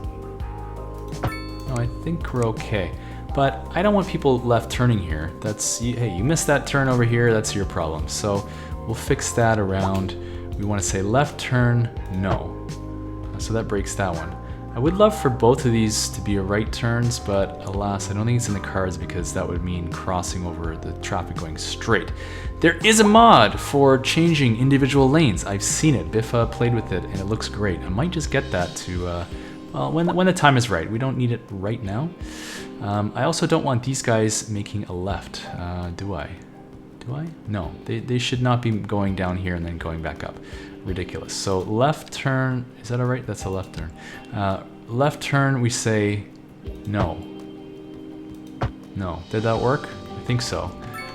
Speaker 1: No, I think we're okay. But I don't want people left turning here. Hey, you missed that turn over here. That's your problem. So we'll fix that around. We want to say left turn, no. So that breaks that one. I would love for both of these to be right turns, but alas, I don't think it's in the cards because that would mean crossing over the traffic going straight. There is a mod for changing individual lanes. I've seen it. Biffa played with it and it looks great. I might just get that to, well, when the time is right. We don't need it right now. I also don't want these guys making a left, do I? Do I? No, they should not be going down here and then going back up. Ridiculous. So left turn, is that all right? That's a left turn. Left turn, we say no. No, did that work? I think so.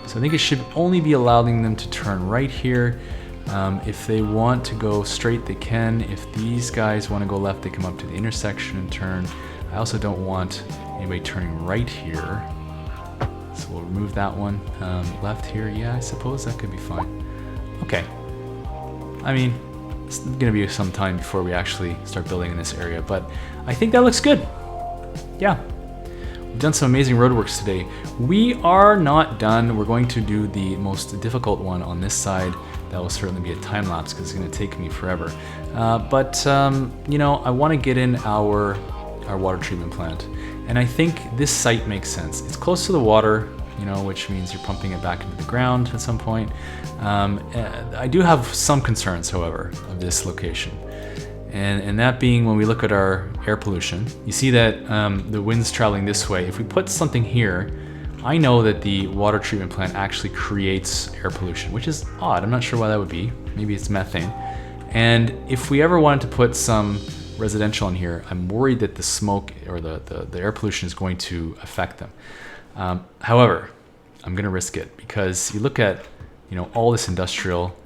Speaker 1: So I think it should only be allowing them to turn right here. If they want to go straight, they can. If these guys want to go left, they come up to the intersection and turn. I also don't want anybody turning right here. So we'll remove that one. Left here, yeah, I suppose that could be fine. Okay. I mean, it's gonna be some time before we actually start building in this area, but I think that looks good. Yeah. We've done some amazing roadworks today. We are not done. We're going to do the most difficult one on this side. That will certainly be a time lapse because it's gonna take me forever. You know, I wanna get in our water treatment plant. And I think this site makes sense. It's close to the water, you know, which means you're pumping it back into the ground at some point. I do have some concerns, however, of this location. And that being when we look at our air pollution, you see that the wind's traveling this way. If we put something here, I know that the water treatment plant actually creates air pollution, which is odd. I'm not sure why that would be. Maybe it's methane. And if we ever wanted to put some residential in here, I'm worried that the smoke or the air pollution is going to affect them. However, I'm gonna risk it because you look at, you know, all this industrial,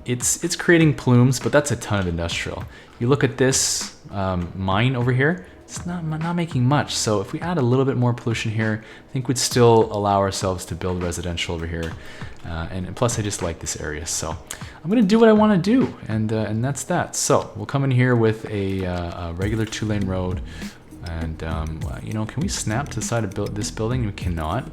Speaker 1: it's creating plumes, but that's a ton of industrial. You look at this mine over here, it's not making much. So if we add a little bit more pollution here, I think we'd still allow ourselves to build residential over here. And plus I just like this area. So I'm gonna do what I wanna do, and that's that. So we'll come in here with a regular 2-lane road. And you know, can we snap to the side of this building? We cannot.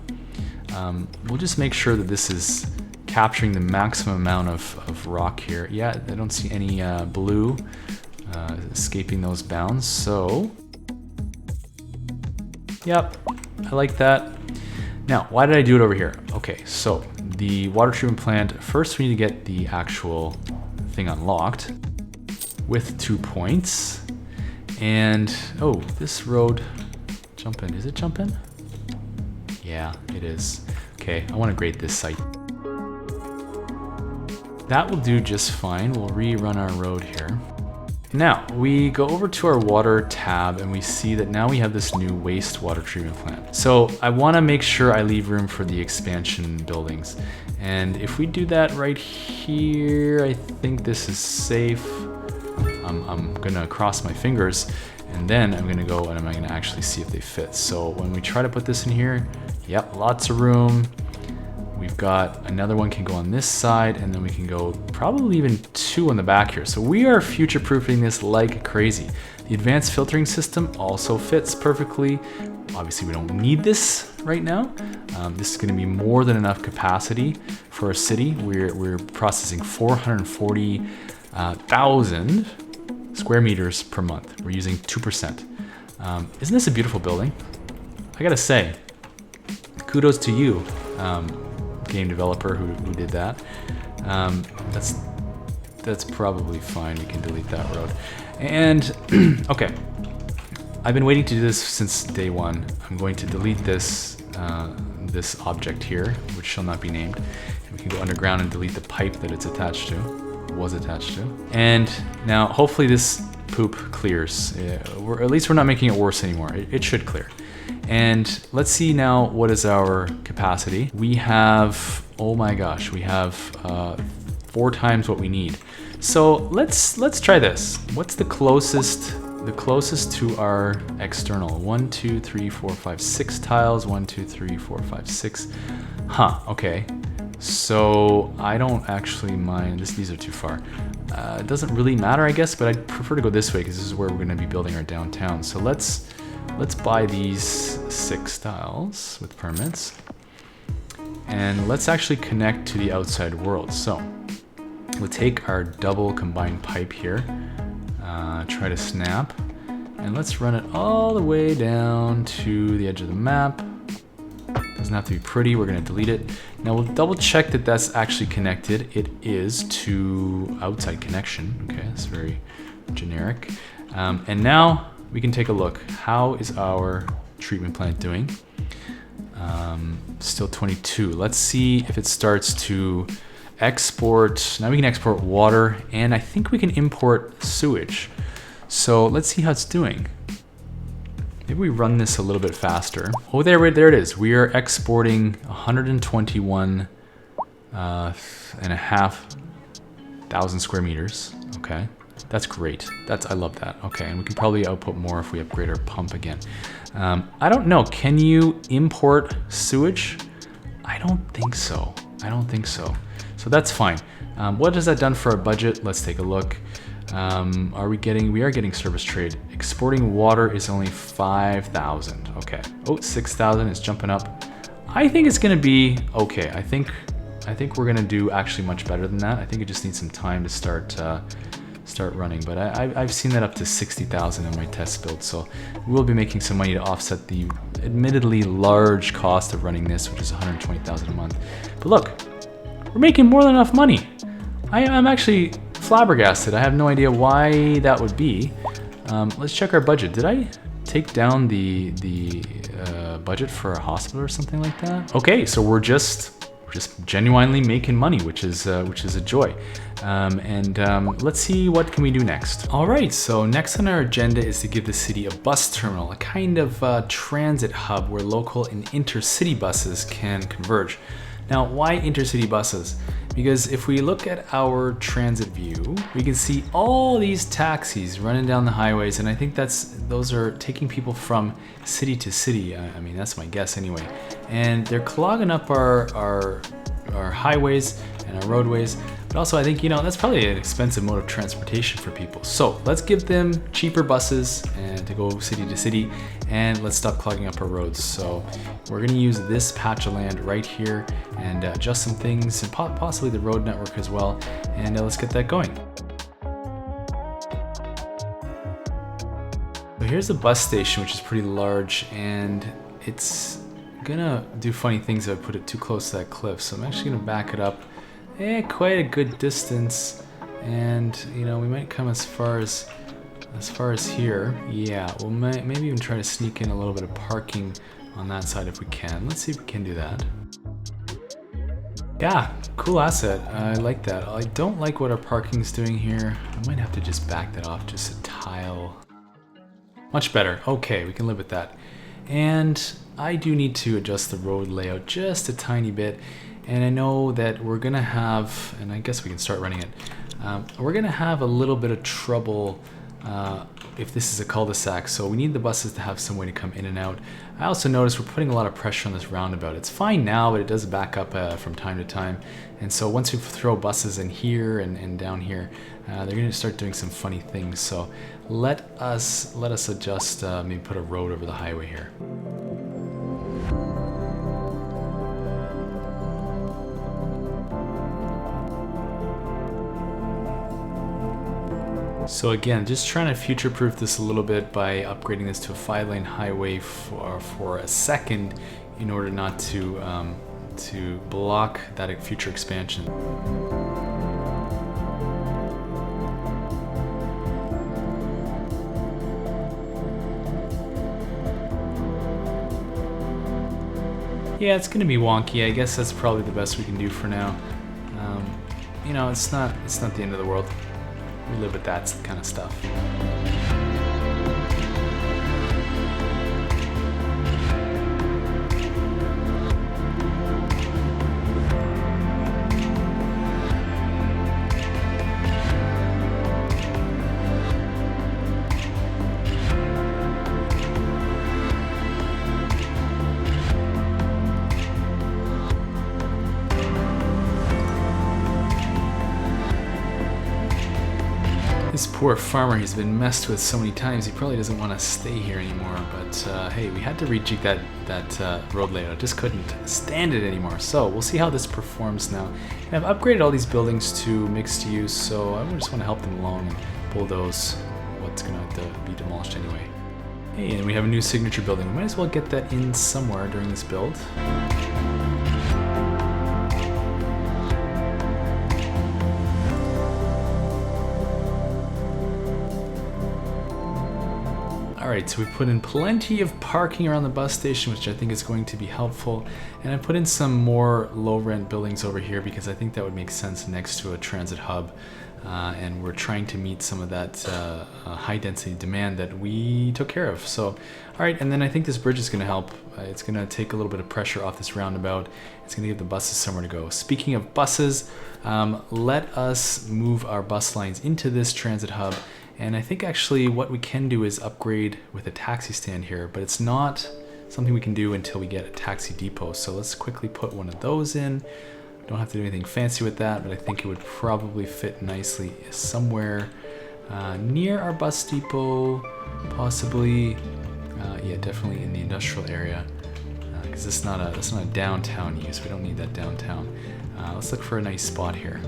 Speaker 1: We'll just make sure that this is capturing the maximum amount of rock here. Yeah, I don't see any blue escaping those bounds. So, yep, I like that. Now, why did I do it over here? Okay, so the water treatment plant, first we need to get the actual thing unlocked with 2 points. And, oh, this road, jump in, is it jump in? Yeah, it is. Okay, I want to grade this site. That will do just fine. We'll rerun our road here. Now, we go over to our water tab and we see that now we have this new wastewater treatment plant. So I want to make sure I leave room for the expansion buildings. And if we do that right here, I think this is safe. I'm gonna cross my fingers and then I'm gonna go and I'm gonna actually see if they fit. So when we try to put this in here, yep, lots of room. We've got another one can go on this side, and then we can go probably even 2 on the back here. So we are future-proofing this like crazy. The advanced filtering system also fits perfectly. Obviously, we don't need this right now. This is going to be more than enough capacity for a city. We're processing 440,000 square meters per month. We're using 2%. Isn't this a beautiful building? I gotta say, kudos to you, game developer who did that. That's probably fine. We can delete that road. And okay, I've been waiting to do this since day one. I'm going to delete this this object here, which shall not be named. And we can go underground and delete the pipe that it's attached to, was attached to. And now hopefully this poop clears. Or at least we're not making it worse anymore. It should clear. And let's see now, what is our capacity? We have, oh my gosh, we have 4 times what we need. So let's try this. What's the closest to our external? 1, 2, 3, 4, 5, 6 tiles. 1, 2, 3, 4, 5, 6. Huh, okay. So I don't actually mind, these are too far. It doesn't really matter, I guess, but I'd prefer to go this way because this is where we're gonna be building our downtown. So let's buy these 6 tiles with permits. And let's actually connect to the outside world. So we'll take our double combined pipe here, try to snap, and let's run it all the way down to the edge of the map. Doesn't have to be pretty, we're gonna delete it. Now we'll double check that that's actually connected. It is to outside connection. Okay, that's very generic. And now we can take a look. How is our treatment plant doing? Still 22. Let's see if it starts to export. Now we can export water, and I think we can import sewage. So let's see how it's doing. Maybe we run this a little bit faster. Oh, there it is. We are exporting 121.5 thousand square meters. Okay, that's great. I love that. Okay, and we can probably output more if we upgrade our pump again. I don't know. Can you import sewage? I don't think so. So that's fine. What has that done for our budget? Let's take a look. We are getting service trade. Exporting water is only 5,000. Okay. Oh, 6,000 is jumping up. I think it's gonna be okay. I think we're gonna do actually much better than that. I think it just needs some time to start running. But I've seen that up to 60,000 in my test build. So we will be making some money to offset the admittedly large cost of running this, which is 120,000 a month. But look, we're making more than enough money. I'm actually flabbergasted. I have no idea why that would be. Let's check our budget. Did I take down the budget for a hospital or something like that? Okay, so we're just genuinely making money, which is a joy. Let's see, what can we do next? All right, so next on our agenda is to give the city a bus terminal, a kind of transit hub where local and intercity buses can converge. Now, why intercity buses? Because if we look at our transit view, we can see all these taxis running down the highways, and I think those are taking people from city to city. I mean, that's my guess anyway. And they're clogging up our highways and our roadways. But also, I think, that's probably an expensive mode of transportation for people. So let's give them cheaper buses and to go city to city, and let's stop clogging up our roads. So we're gonna use this patch of land right here and adjust some things, and possibly the road network as well. And let's get that going. So here's the bus station, which is pretty large, and it's gonna do funny things if I put it too close to that cliff. So I'm actually gonna back it up quite a good distance, and we might come as far as here. Yeah, we'll maybe even try to sneak in a little bit of parking on that side if we can. Let's see if we can do that. Yeah, cool asset. I like that. I don't like what our parking's doing here. I might have to just back that off just a tile. Much better. Okay, we can live with that. And I do need to adjust the road layout just a tiny bit. And I know that we're gonna have, and I guess we can start running it, we're gonna have a little bit of trouble if this is a cul-de-sac, so we need the buses to have some way to come in and out. I also noticed we're putting a lot of pressure on this roundabout. It's fine now, but it does back up from time to time. And so once we throw buses in here and down here, they're going to start doing some funny things. So let us adjust, maybe put a road over the highway here. So again, just trying to future-proof this a little bit by upgrading this to a 5-lane highway for a second in order not to block that future expansion. Yeah, it's going to be wonky. I guess that's probably the best we can do for now. You know, it's not the end of the world. We live with that kind of stuff. This poor farmer, he's been messed with so many times, he probably doesn't want to stay here anymore, but hey, we had to rejig that road layout. I just couldn't stand it anymore. So we'll see how this performs now. And I've upgraded all these buildings to mixed use, so I just want to help them along and bulldoze what's going to be demolished anyway. Hey, and we have a new signature building. We might as well get that in somewhere during this build. Alright, so we've put in plenty of parking around the bus station, which I think is going to be helpful. And I put in some more low rent buildings over here because I think that would make sense next to a transit hub. And we're trying to meet some of that high density demand that we took care of. So, alright, and then I think this bridge is going to help. It's going to take a little bit of pressure off this roundabout. It's going to give the buses somewhere to go. Speaking of buses, let us move our bus lines into this transit hub. And I think actually what we can do is upgrade with a taxi stand here, but it's not something we can do until we get a taxi depot. So let's quickly put one of those in. Don't have to do anything fancy with that, but I think it would probably fit nicely somewhere near our bus depot, possibly. Yeah, definitely in the industrial area, because it's not a downtown use. We don't need that downtown. Let's look for a nice spot here.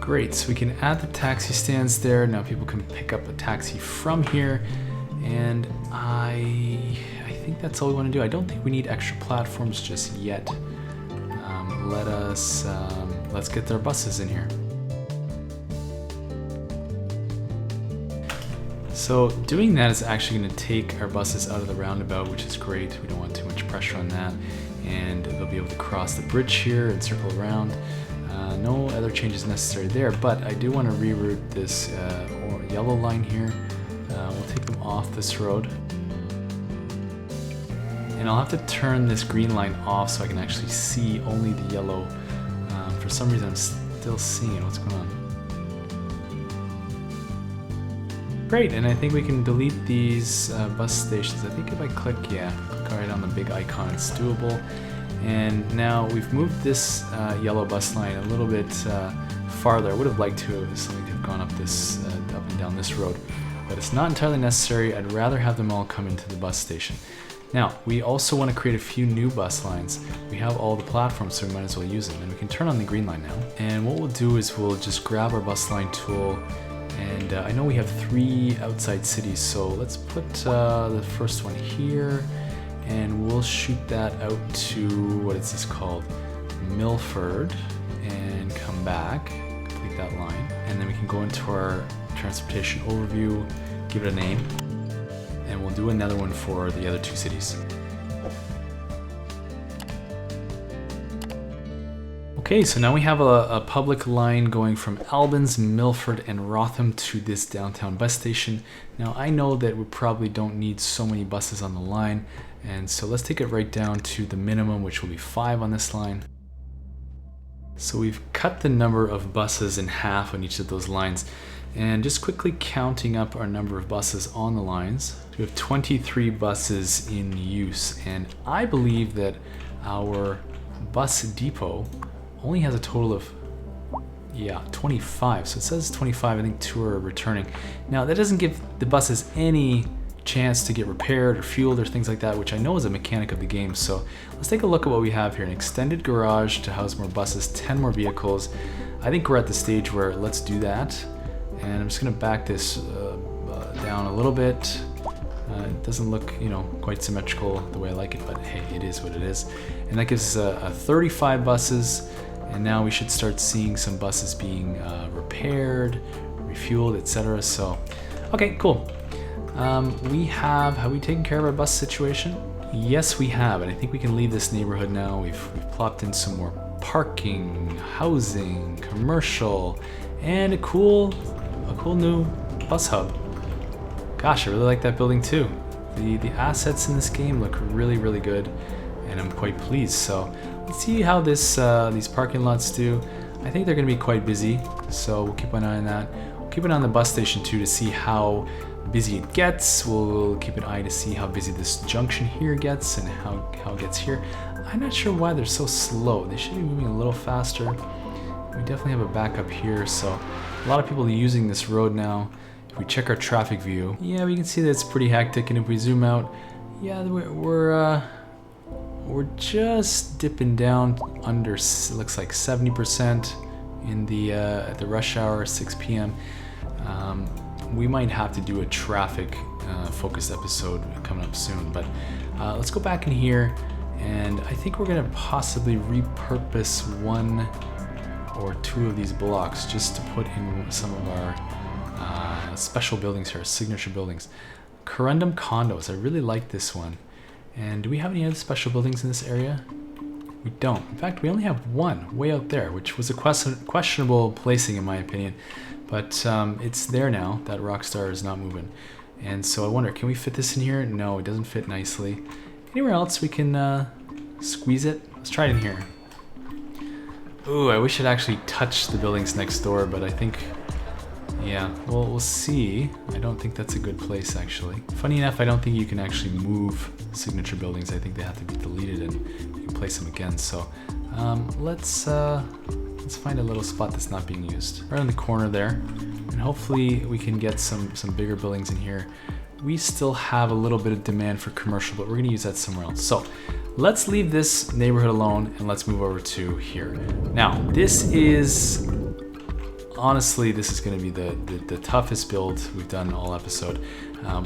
Speaker 1: Great, so we can add the taxi stands there. Now people can pick up a taxi from here, and I think that's all we want to do. I don't think we need extra platforms just yet. Let's get their buses in here. So doing that is actually going to take our buses out of the roundabout, which is great. We don't want too much pressure on that, and they'll be able to cross the bridge here and circle around. No other changes necessary there, but I do want to reroute this yellow line here. We'll take them off this road. And I'll have to turn this green line off so I can actually see only the yellow. For some reason I'm still seeing it. What's going on? Great, and I think we can delete these bus stations. I think if I click right on the big icon, it's doable. And now we've moved this yellow bus line a little bit farther. I would have liked to have gone up and down this road, but it's not entirely necessary. I'd rather have them all come into the bus station. Now, we also want to create a few new bus lines. We have all the platforms, so we might as well use them. And we can turn on the green line now. And what we'll do is we'll just grab our bus line tool. And I know we have 3 outside cities, so let's put the first one here. And we'll shoot that out to, what is this called? Milford, and come back, complete that line. And then we can go into our transportation overview, give it a name, and we'll do another one for the other 2 cities. Okay, so now we have a public line going from Albans, Milford, and Rotham to this downtown bus station. Now I know that we probably don't need so many buses on the line, and so let's take it right down to the minimum, which will be 5 on this line. So we've cut the number of buses in half on each of those lines. And just quickly counting up our number of buses on the lines, we have 23 buses in use. And I believe that our bus depot only has a total of 25. So it says 25, I think 2 are returning. Now that doesn't give the buses any chance to get repaired or fueled or things like that, which I know is a mechanic of the game. So let's take a look at what we have here. An extended garage to house more buses, 10 more vehicles. I think we're at the stage where let's do that. And I'm just gonna back this down a little bit. It doesn't look, quite symmetrical the way I like it, but hey, it is what it is. And that gives us 35 buses. And now we should start seeing some buses being repaired, refueled, etc. So, okay, cool. Have we taken care of our bus situation? Yes, we have, and I think we can leave this neighborhood now. We've plopped in some more parking, housing, commercial, and a cool new bus hub. Gosh, I really like that building too. The assets in this game look really, really good, and I'm quite pleased. So let's see how these parking lots do. I think they're going to be quite busy, so we'll keep an eye on that. We'll keep an eye on the bus station too to see how busy it gets. We'll keep an eye to see how busy this junction here gets and how it gets here. I'm not sure why they're so slow. They should be moving a little faster. We definitely have a backup here, so a lot of people are using this road now. If we check our traffic view, yeah, we can see that it's pretty hectic, and if we zoom out, yeah, we're just dipping down under, looks like 70% in the at the rush hour, 6 p.m. We might have to do a traffic focused episode coming up soon, but let's go back in here, and I think we're gonna possibly repurpose 1 or 2 of these blocks just to put in some of our special buildings here, signature buildings. Corundum condos, I really like this one. And do we have any other special buildings in this area? We don't. In fact, we only have 1 way out there, which was a questionable placing in my opinion. But it's there now. That rock star is not moving. And so I wonder, can we fit this in here? No, it doesn't fit nicely. Anywhere else we can squeeze it? Let's try it in here. Ooh, I wish it actually touched the buildings next door, but I think, yeah, well, we'll see. I don't think that's a good place, actually. Funny enough, I don't think you can actually move signature buildings. I think they have to be deleted and you can place them again. So let's find a little spot that's not being used. Right in the corner there. And hopefully we can get some bigger buildings in here. We still have a little bit of demand for commercial, but we're gonna use that somewhere else. So let's leave this neighborhood alone and let's move over to here. Now, this is, honestly, this is gonna be the toughest build we've done all episode.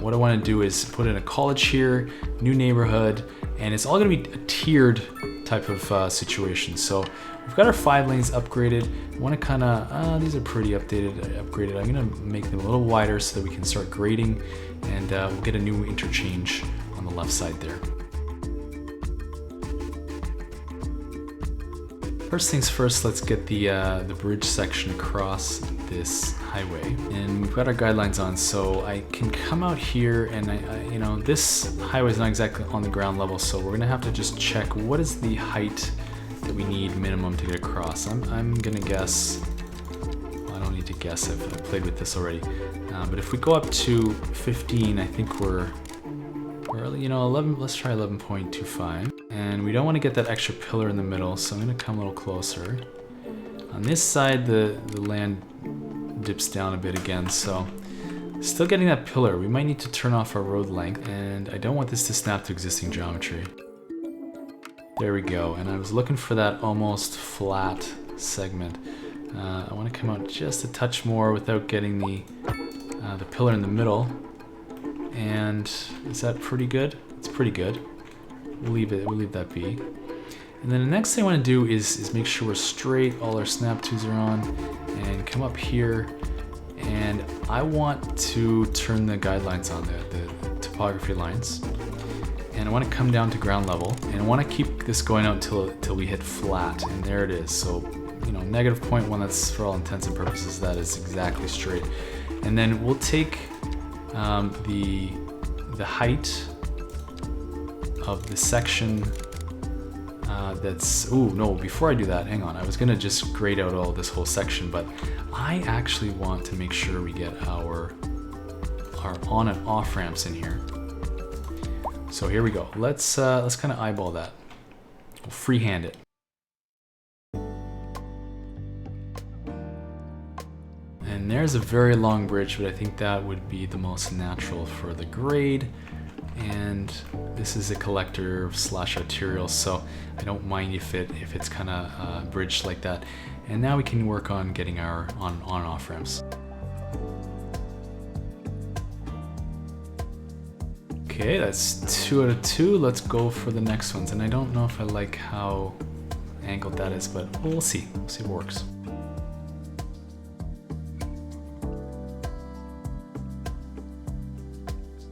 Speaker 1: What I wanna do is put in a college here, new neighborhood, and it's all gonna be a tiered type of situation. So we've got our 5 lanes upgraded. I wanna kinda, these are pretty upgraded. I'm gonna make them a little wider so that we can start grading, and we'll get a new interchange on the left side there. First things first, let's get the bridge section across this highway. And we've got our guidelines on, so I can come out here and I this highway is not exactly on the ground level, so we're gonna have to just check what is the height that we need minimum to get across. I'm gonna guess, well, I don't need to guess, I've played with this already. But if we go up to 15, I think we're 11, let's try 11.25. And we don't want to get that extra pillar in the middle, so I'm going to come a little closer. On this side, the land dips down a bit again, so still getting that pillar. We might need to turn off our road length, and I don't want this to snap to existing geometry. There we go, and I was looking for that almost flat segment. I want to come out just a touch more without getting the pillar in the middle. And is that pretty good? It's pretty good. We'll leave that be. And then the next thing I want to do is make sure we're straight, all our snap twos are on, and come up here, and I want to turn the guidelines on, the topography lines. And I want to come down to ground level, and I want to keep this going out till we hit flat, and there it is. So, negative 0.1, that's for all intents and purposes, that is exactly straight. And then we'll take the height of the section ooh, no, before I do that, hang on. I was gonna just grade out all this whole section, but I actually want to make sure we get our on and off ramps in here. So here we go. Let's kind of eyeball that. We'll freehand it. And there's a very long bridge, but I think that would be the most natural for the grade. And this is a collector / arterial, so I don't mind if it's kind of bridged like that. And now we can work on getting our on and off ramps. Okay, that's 2 out of 2. Let's go for the next ones. And I don't know if I like how angled that is, but we'll see. We'll see if it works.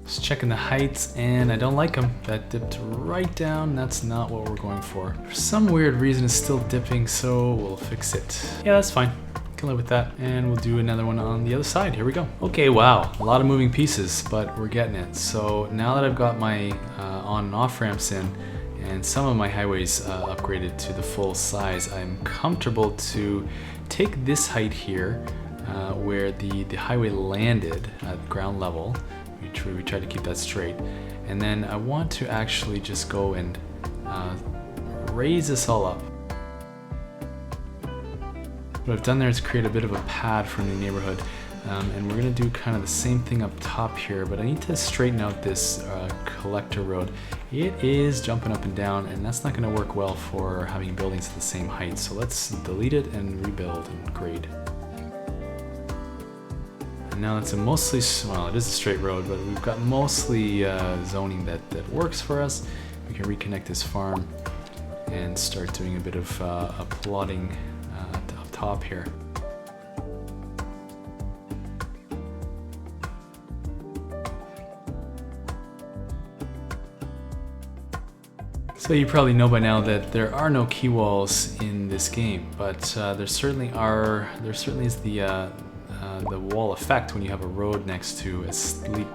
Speaker 1: Just checking the heights, and I don't like them. That dipped right down. That's not what we're going for. For some weird reason, it's still dipping, so we'll fix it. Yeah, that's fine. Can live with that. And we'll do another one on the other side. Here we go. Okay, wow. A lot of moving pieces, but we're getting it. So now that I've got my on and off ramps in, and some of my highways upgraded to the full size, I'm comfortable to take this height here, where the highway landed at ground level. We try to keep that straight, and then I want to actually just go and raise this all up. What I've done there is create a bit of a pad for the neighborhood, and we're going to do kind of the same thing up top here, but I need to straighten out this collector road. It is jumping up and down, and that's not going to work well for having buildings at the same height, so let's delete it and rebuild and grade. Now it's a mostly, well, it is a straight road, but we've got mostly zoning that works for us. We can reconnect this farm and start doing a bit of plotting up top here. So you probably know by now that there are no key walls in this game, but there certainly is the wall effect when you have a road next to a steep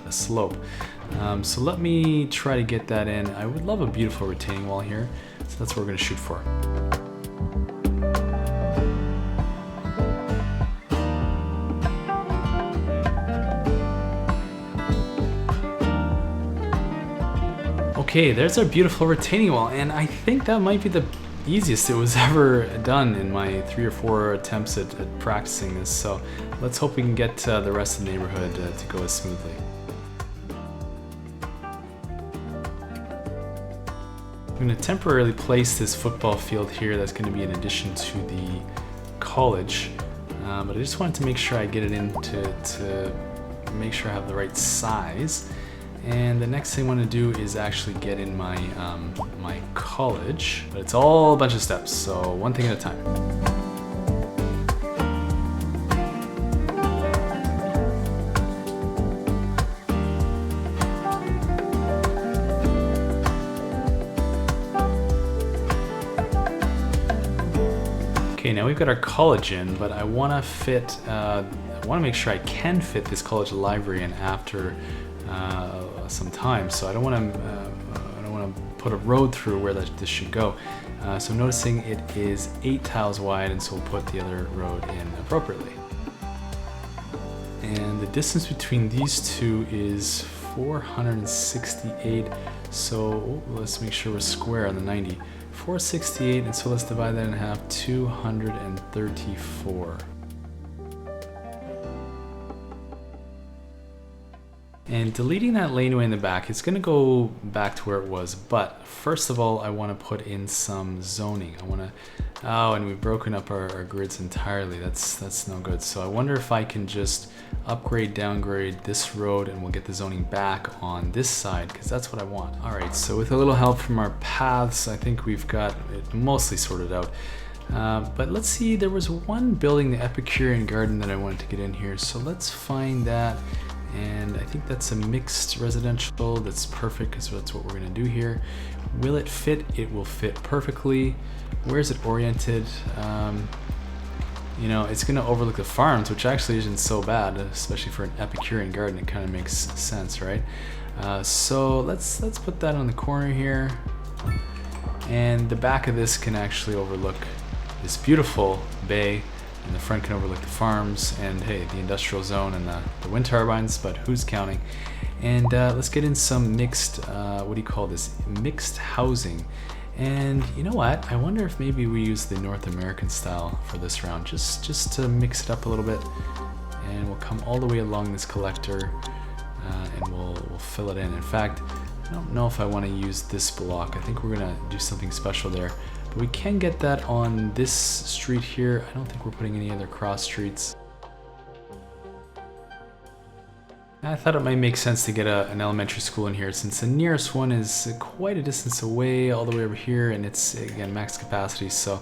Speaker 1: slope. So let me try to get that in. I would love a beautiful retaining wall here, so that's what we're going to shoot for. Okay, there's our beautiful retaining wall, and I think that might be the easiest it was ever done in my 3 or 4 attempts at practicing this, so let's hope we can get the rest of the neighborhood to go as smoothly. I'm going to temporarily place this football field here. That's going to be in addition to the college, but I just wanted to make sure I get it in to make sure I have the right size. And the next thing I want to do is actually get in my my college, but it's all a bunch of steps, so one thing at a time. Okay, now we've got our college in, but I want to make sure I can fit this college library in after some time, so I don't want to put a road through where this should go. So I'm noticing it is 8 tiles wide, and so we'll put the other road in appropriately. And the distance between these two is 468, so let's make sure we're square on the 90. 468, and so let's divide that in half, 234. And deleting that laneway in the back, it's going to go back to where it was, but first of all I want to put in some zoning. And we've broken up our grids entirely. That's no good. So I wonder if I can just upgrade, downgrade this road, and we'll get the zoning back on this side, because that's what I want. Alright, so with a little help from our paths, I think we've got it mostly sorted out. But let's see, there was one building, the Epicurean Garden, that I wanted to get in here, so let's find that. And I think that's a mixed residential. That's perfect, because that's what we're going to do here. Will it fit? It will fit perfectly. Where is it oriented? You know, it's going to overlook the farms, which actually isn't so bad, especially for an Epicurean garden. It kind of makes sense, right? So let's put that on the corner here. And the back of this can actually overlook this beautiful bay, and the front can overlook the farms and, hey, the industrial zone and the wind turbines, but who's counting? And let's get in some mixed, what do you call this? Mixed housing. And you know what? I wonder if maybe we use the North American style for this round, just to mix it up a little bit. And we'll come all the way along this collector, and we'll fill it in. In fact, I don't know if I want to use this block. I think we're gonna do something special there. But we can get that on this street here. I don't think we're putting any other cross streets. I thought it might make sense to get an elementary school in here, since the nearest one is quite a distance away, all the way over here, and it's, again, max capacity, so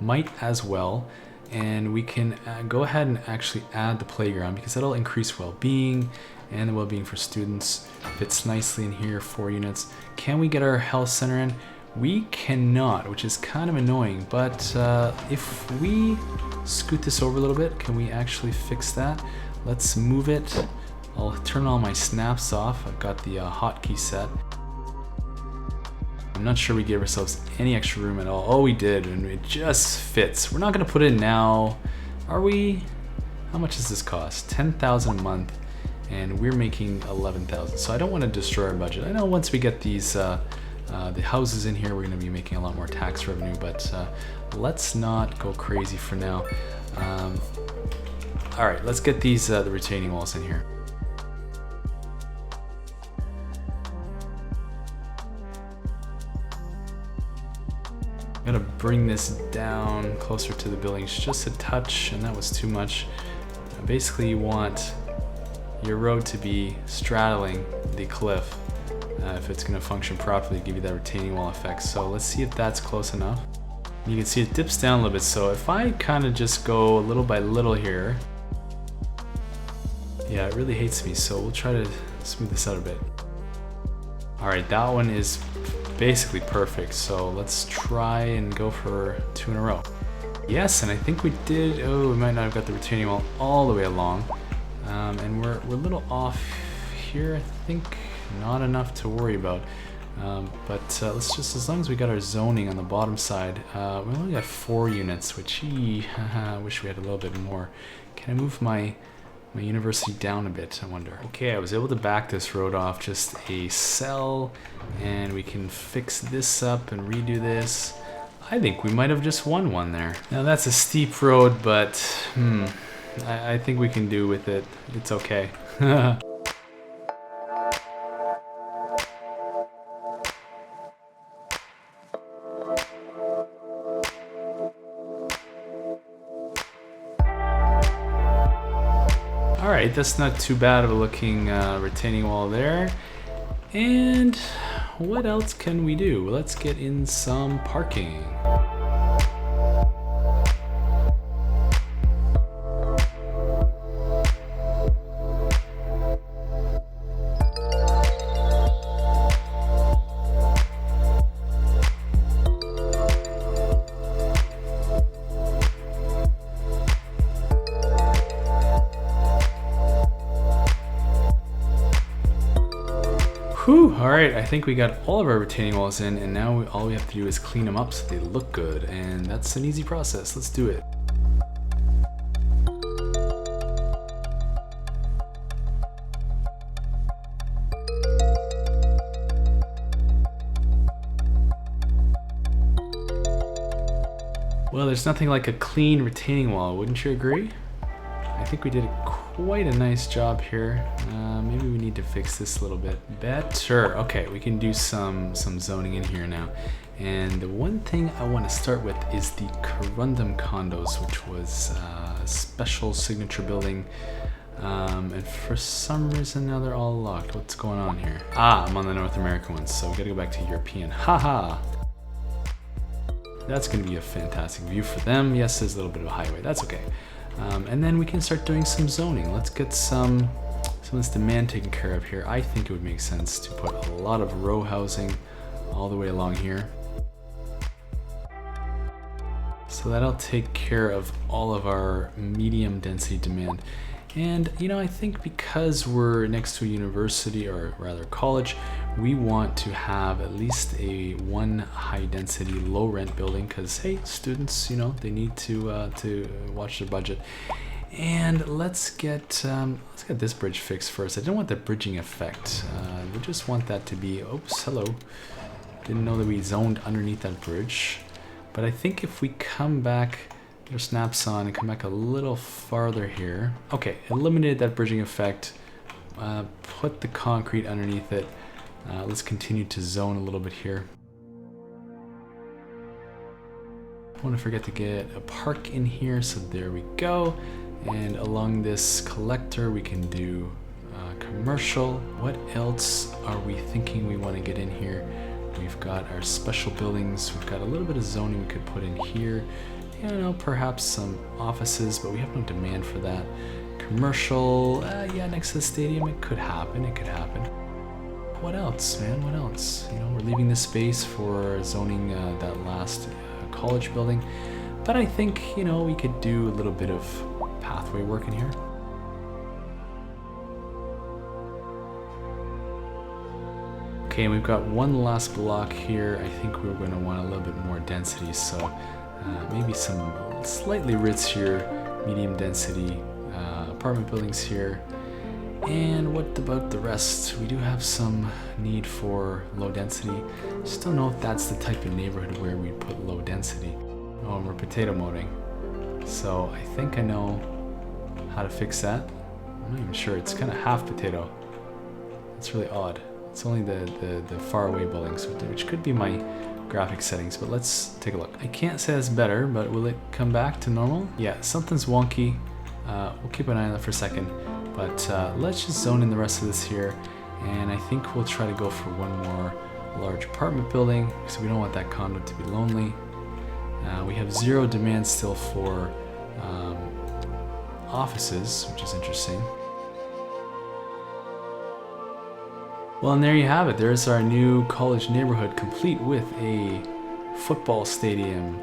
Speaker 1: might as well. And we can go ahead and actually add the playground, because that'll increase well-being and the well-being for students. Fits nicely in here, 4 units. Can we get our health center in? We cannot, which is kind of annoying, but if we scoot this over a little bit, can we actually fix that? Let's move it. I'll turn all my snaps off. I've got the hotkey set. I'm not sure we gave ourselves any extra room at all. Oh, we did, and it just fits. We're not gonna put it in now, are we? How much does this cost? 10,000 a month, and we're making 11,000. So I don't want to destroy our budget. I know once we get these the houses in here, we're gonna be making a lot more tax revenue, but let's not go crazy for now. All right, let's get these the retaining walls in here. I'm gonna bring this down closer to the buildings just a touch, and that was too much. Basically, you want your road to be straddling the cliff if it's gonna function properly, give you that retaining wall effect. So let's see if that's close enough. You can see it dips down a little bit, so if I kind of just go little by little here, yeah, it really hates me, so we'll try to smooth this out a bit. All right, that one is basically perfect, so let's try and go for 2 in a row. Yes, and I think we did. Oh, we might not have got the retaining wall all the way along, and we're a little off here. I think not enough to worry about, but let's just, as long as we got our zoning on the bottom side, we only got 4 units, which I wish we had a little bit more. Can I move my university down a bit, I wonder? Okay, I was able to back this road off just a cell, and we can fix this up and redo this. I think we might have just won one there. Now that's a steep road, but I think we can do with it. It's okay. All right, that's not too bad of a looking retaining wall there. And what else can we do? Let's get in some parking. Whew, all right, I think we got all of our retaining walls in, and now all we have to do is clean them up so they look good, and that's an easy process. Let's do it. Well, there's nothing like a clean retaining wall, wouldn't you agree? I think we did quite a nice job here. Maybe we need to fix this a little bit better. Okay, we can do some zoning in here now. And the one thing I want to start with is the Corundum condos, which was a special signature building. And for some reason now they're all locked. What's going on here? Ah, I'm on the North American ones, so we gotta go back to European. Haha! That's gonna be a fantastic view for them. Yes, there's a little bit of a highway, that's okay. And then we can start doing some zoning. Let's get some of this demand taken care of here. I think it would make sense to put a lot of row housing all the way along here. So that'll take care of all of our medium density demand. And you know, I think because we're next to a university, or rather college, we want to have at least a one high density, low rent building, because hey, students, you know, they need to watch their budget. And let's get this bridge fixed first. I don't want the bridging effect. We just want that to be, oops, hello. Didn't know that we zoned underneath that bridge. But I think if we come back, your snaps on and come back a little farther here. Okay, eliminated that bridging effect. Put the concrete underneath it. Let's continue to zone a little bit here. I want to forget to get a park in here, so there we go. And along this collector, we can do commercial. What else are we thinking we want to get in here? We've got our special buildings. We've got a little bit of zoning we could put in here. You know, perhaps some offices, but we have no demand for that. Commercial, yeah, next to the stadium, it could happen, it could happen. What else, man, what else? You know, we're leaving this space for zoning that last college building, but I think, you know, we could do a little bit of pathway work in here. Okay, and we've got one last block here. I think we're going to want a little bit more density, so maybe some slightly ritzier, medium density apartment buildings here. And what about the rest? We do have some need for low density. Just don't know if that's the type of neighborhood where we put low density. Oh, and we're potato moding. So I think I know how to fix that. I'm not even sure. It's kind of half potato. It's really odd. It's only the far away buildings, which could be my graphic settings, but let's take a look. I can't say it's better, but will it come back to normal? Yeah, something's wonky. We'll keep an eye on that for a second, but let's just zone in the rest of this here, and I think we'll try to go for one more large apartment building, because we don't want that condo to be lonely. We have zero demand still for offices, which is interesting. Well, and there you have it. There's our new college neighborhood, complete with a football stadium,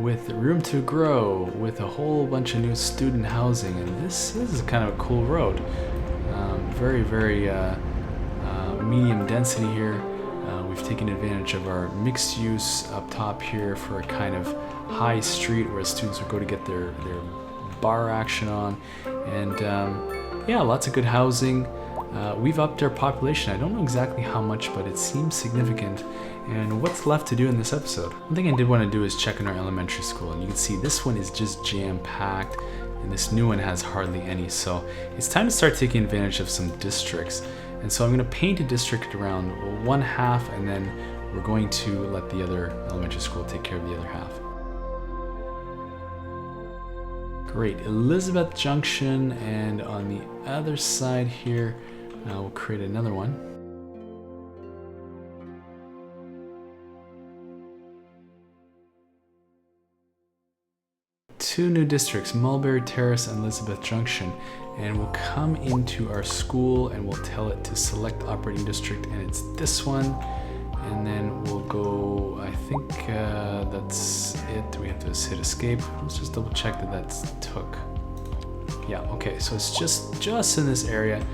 Speaker 1: with room to grow, with a whole bunch of new student housing, and this is kind of a cool road. Very, very medium density here. We've taken advantage of our mixed use up top here for a kind of high street where students would go to get their bar action on, and yeah, lots of good housing. We've upped our population. I don't know exactly how much, but it seems significant. And what's left to do in this episode? One thing I did want to do is check in our elementary school, and you can see this one is just jam-packed, and this new one has hardly any. So it's time to start taking advantage of some districts. And so I'm going to paint a district around one half, and then we're going to let the other elementary school take care of the other half. Great, Elizabeth Junction, and on the other side here, we'll create another one. Two new districts, Mulberry Terrace and Elizabeth Junction, and we'll come into our school and we'll tell it to select operating district, and it's this one, and then we'll go, I think that's it. We have to hit escape. Let's just double check that that's took. Yeah, okay, so it's just in this area,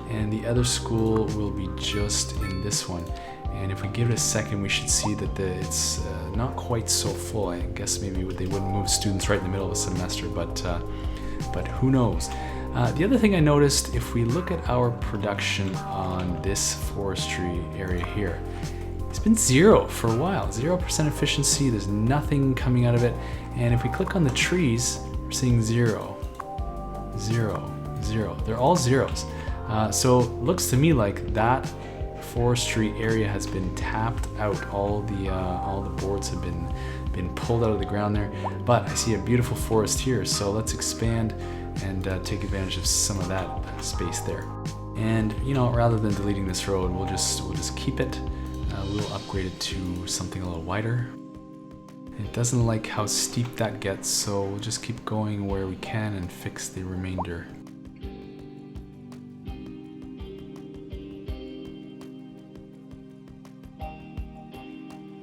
Speaker 1: and the other school will be just in this one. And if we give it a second, we should see that it's not quite so full. I guess maybe they wouldn't move students right in the middle of a semester, but who knows? The other thing I noticed, if we look at our production on this forestry area here, it's been zero for a while. 0% efficiency, there's nothing coming out of it. And if we click on the trees, we're seeing 0, 0, 0. They're all zeros. So it looks to me like that forestry area has been tapped out. All the boards have been pulled out of the ground there. But I see a beautiful forest here, so let's expand and take advantage of some of that space there. And you know, rather than deleting this road, we'll just keep it. We'll upgrade it to something a little wider. It doesn't like how steep that gets, so we'll just keep going where we can and fix the remainder.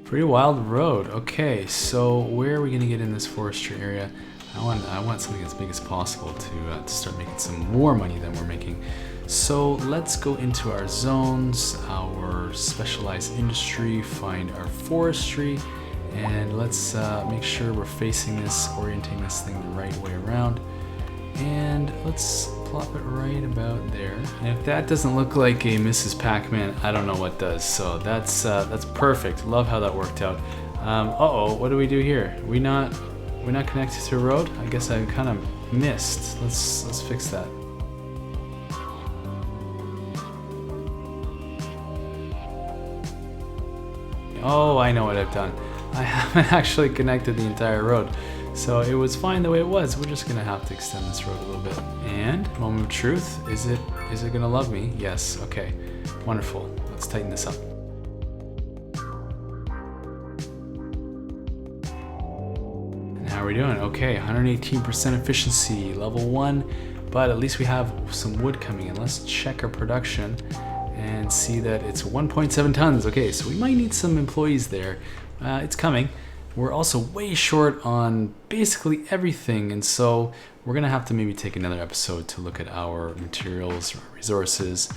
Speaker 1: Pretty wild road. Okay, so where are we gonna get in this forestry area? I want something as big as possible to start making some more money than we're making. So let's go into our zones, our specialized industry, find our forestry, and let's make sure we're facing this, orienting this thing the right way around. And let's plop it right about there. And if that doesn't look like a Mrs. Pac-Man, I don't know what does. So that's perfect. Love how that worked out. Uh-oh, what do we do here? We're not connected to a road? I guess I kind of missed. Let's fix that. Oh, I know what I've done. I haven't actually connected the entire road. So it was fine the way it was. We're just gonna have to extend this road a little bit. And moment of truth, is it gonna love me? Yes, okay, wonderful. Let's tighten this up. And how are we doing? Okay, 118% efficiency, level 1, but at least we have some wood coming in. Let's check our production and see that it's 1.7 tons. Okay, so we might need some employees there. It's coming. We're also way short on basically everything, and so we're gonna have to maybe take another episode to look at our materials, resources,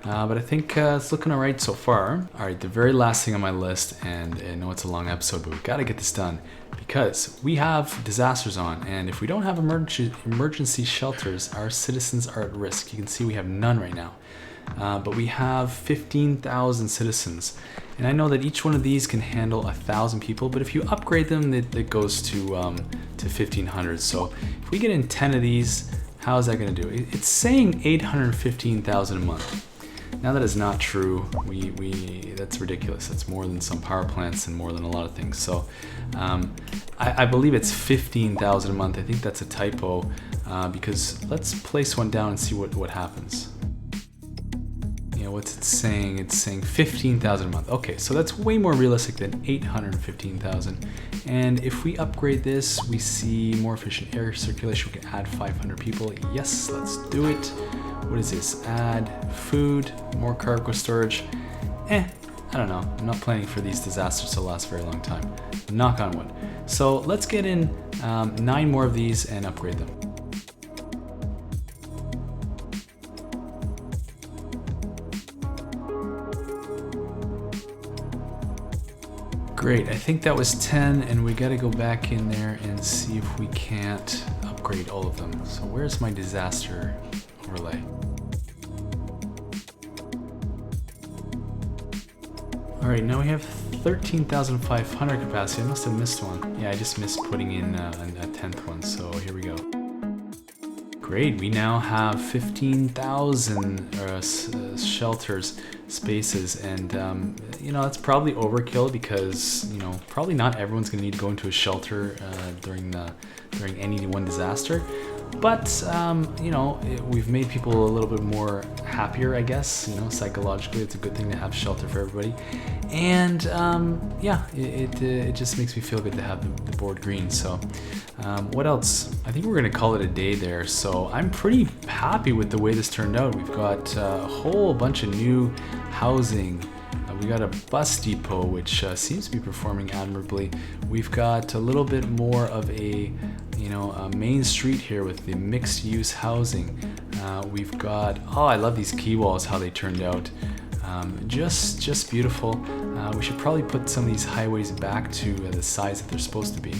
Speaker 1: but I think it's looking all right so far. All right, the very last thing on my list, and I know it's a long episode, but we gotta get this done because we have disasters on, and if we don't have emergency shelters, our citizens are at risk. You can see we have none right now. But we have 15,000 citizens, and I know that each one of these can handle 1,000 people, but if you upgrade them, it goes to 1,500. So if we get in 10 of these, how is that going to do? It's saying 815,000 a month. Now that is not true. That's ridiculous. That's more than some power plants and more than a lot of things. So I believe it's 15,000 a month. I think that's a typo because let's place one down and see what happens. What's it saying? It's saying 15,000 a month. Okay, so that's way more realistic than 815,000. And if we upgrade this, we see more efficient air circulation. We can add 500 people. Yes, let's do it. What is this? Add food, more cargo storage. I don't know. I'm not planning for these disasters to last a very long time. Knock on wood. So let's get in 9 more of these and upgrade them. Great, I think that was 10, and we gotta go back in there and see if we can't upgrade all of them. So where's my disaster overlay? All right, now we have 13,500 capacity. I must have missed one. Yeah, I just missed putting in a 10th one, so here we go. Great, we now have 15,000 shelters, spaces, and that's probably overkill because probably not everyone's gonna need to go into a shelter during any one disaster. But we've made people a little bit more happier, I guess. Psychologically, it's a good thing to have shelter for everybody. And it just makes me feel good to have the board green. So what else? I think we're gonna call it a day there. So I'm pretty happy with the way this turned out. We've got a whole bunch of new housing. We got a bus depot, which seems to be performing admirably. We've got a little bit more of a main street here with the mixed use housing. We've got, I love these quay walls, how they turned out. Just beautiful. We should probably put some of these highways back to the size that they're supposed to be.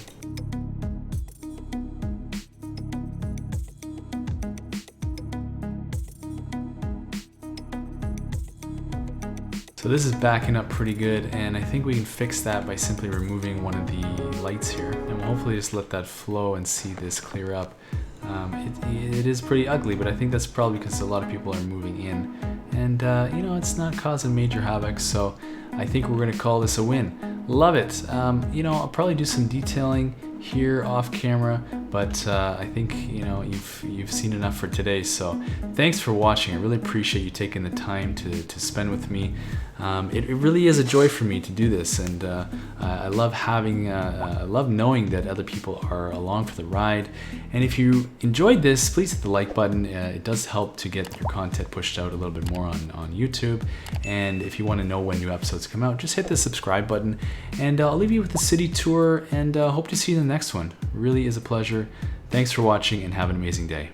Speaker 1: So this is backing up pretty good, and I think we can fix that by simply removing one of the lights here, and we'll hopefully just let that flow and see this clear up. It is pretty ugly, but I think that's probably because a lot of people are moving in, and it's not causing major havoc, so I think we're gonna call this a win. Love it. I'll probably do some detailing here off camera, but I think you've seen enough for today. So thanks for watching. I really appreciate you taking the time to spend with me. It really is a joy for me to do this, and I love I love knowing that other people are along for the ride. And if you enjoyed this, please hit the like button. It does help to get your content pushed out a little bit more on YouTube. And if you want to know when new episodes come out, just hit the subscribe button. And I'll leave you with the city tour, and hope to see you in the next one. Really is a pleasure. Thanks for watching, and have an amazing day.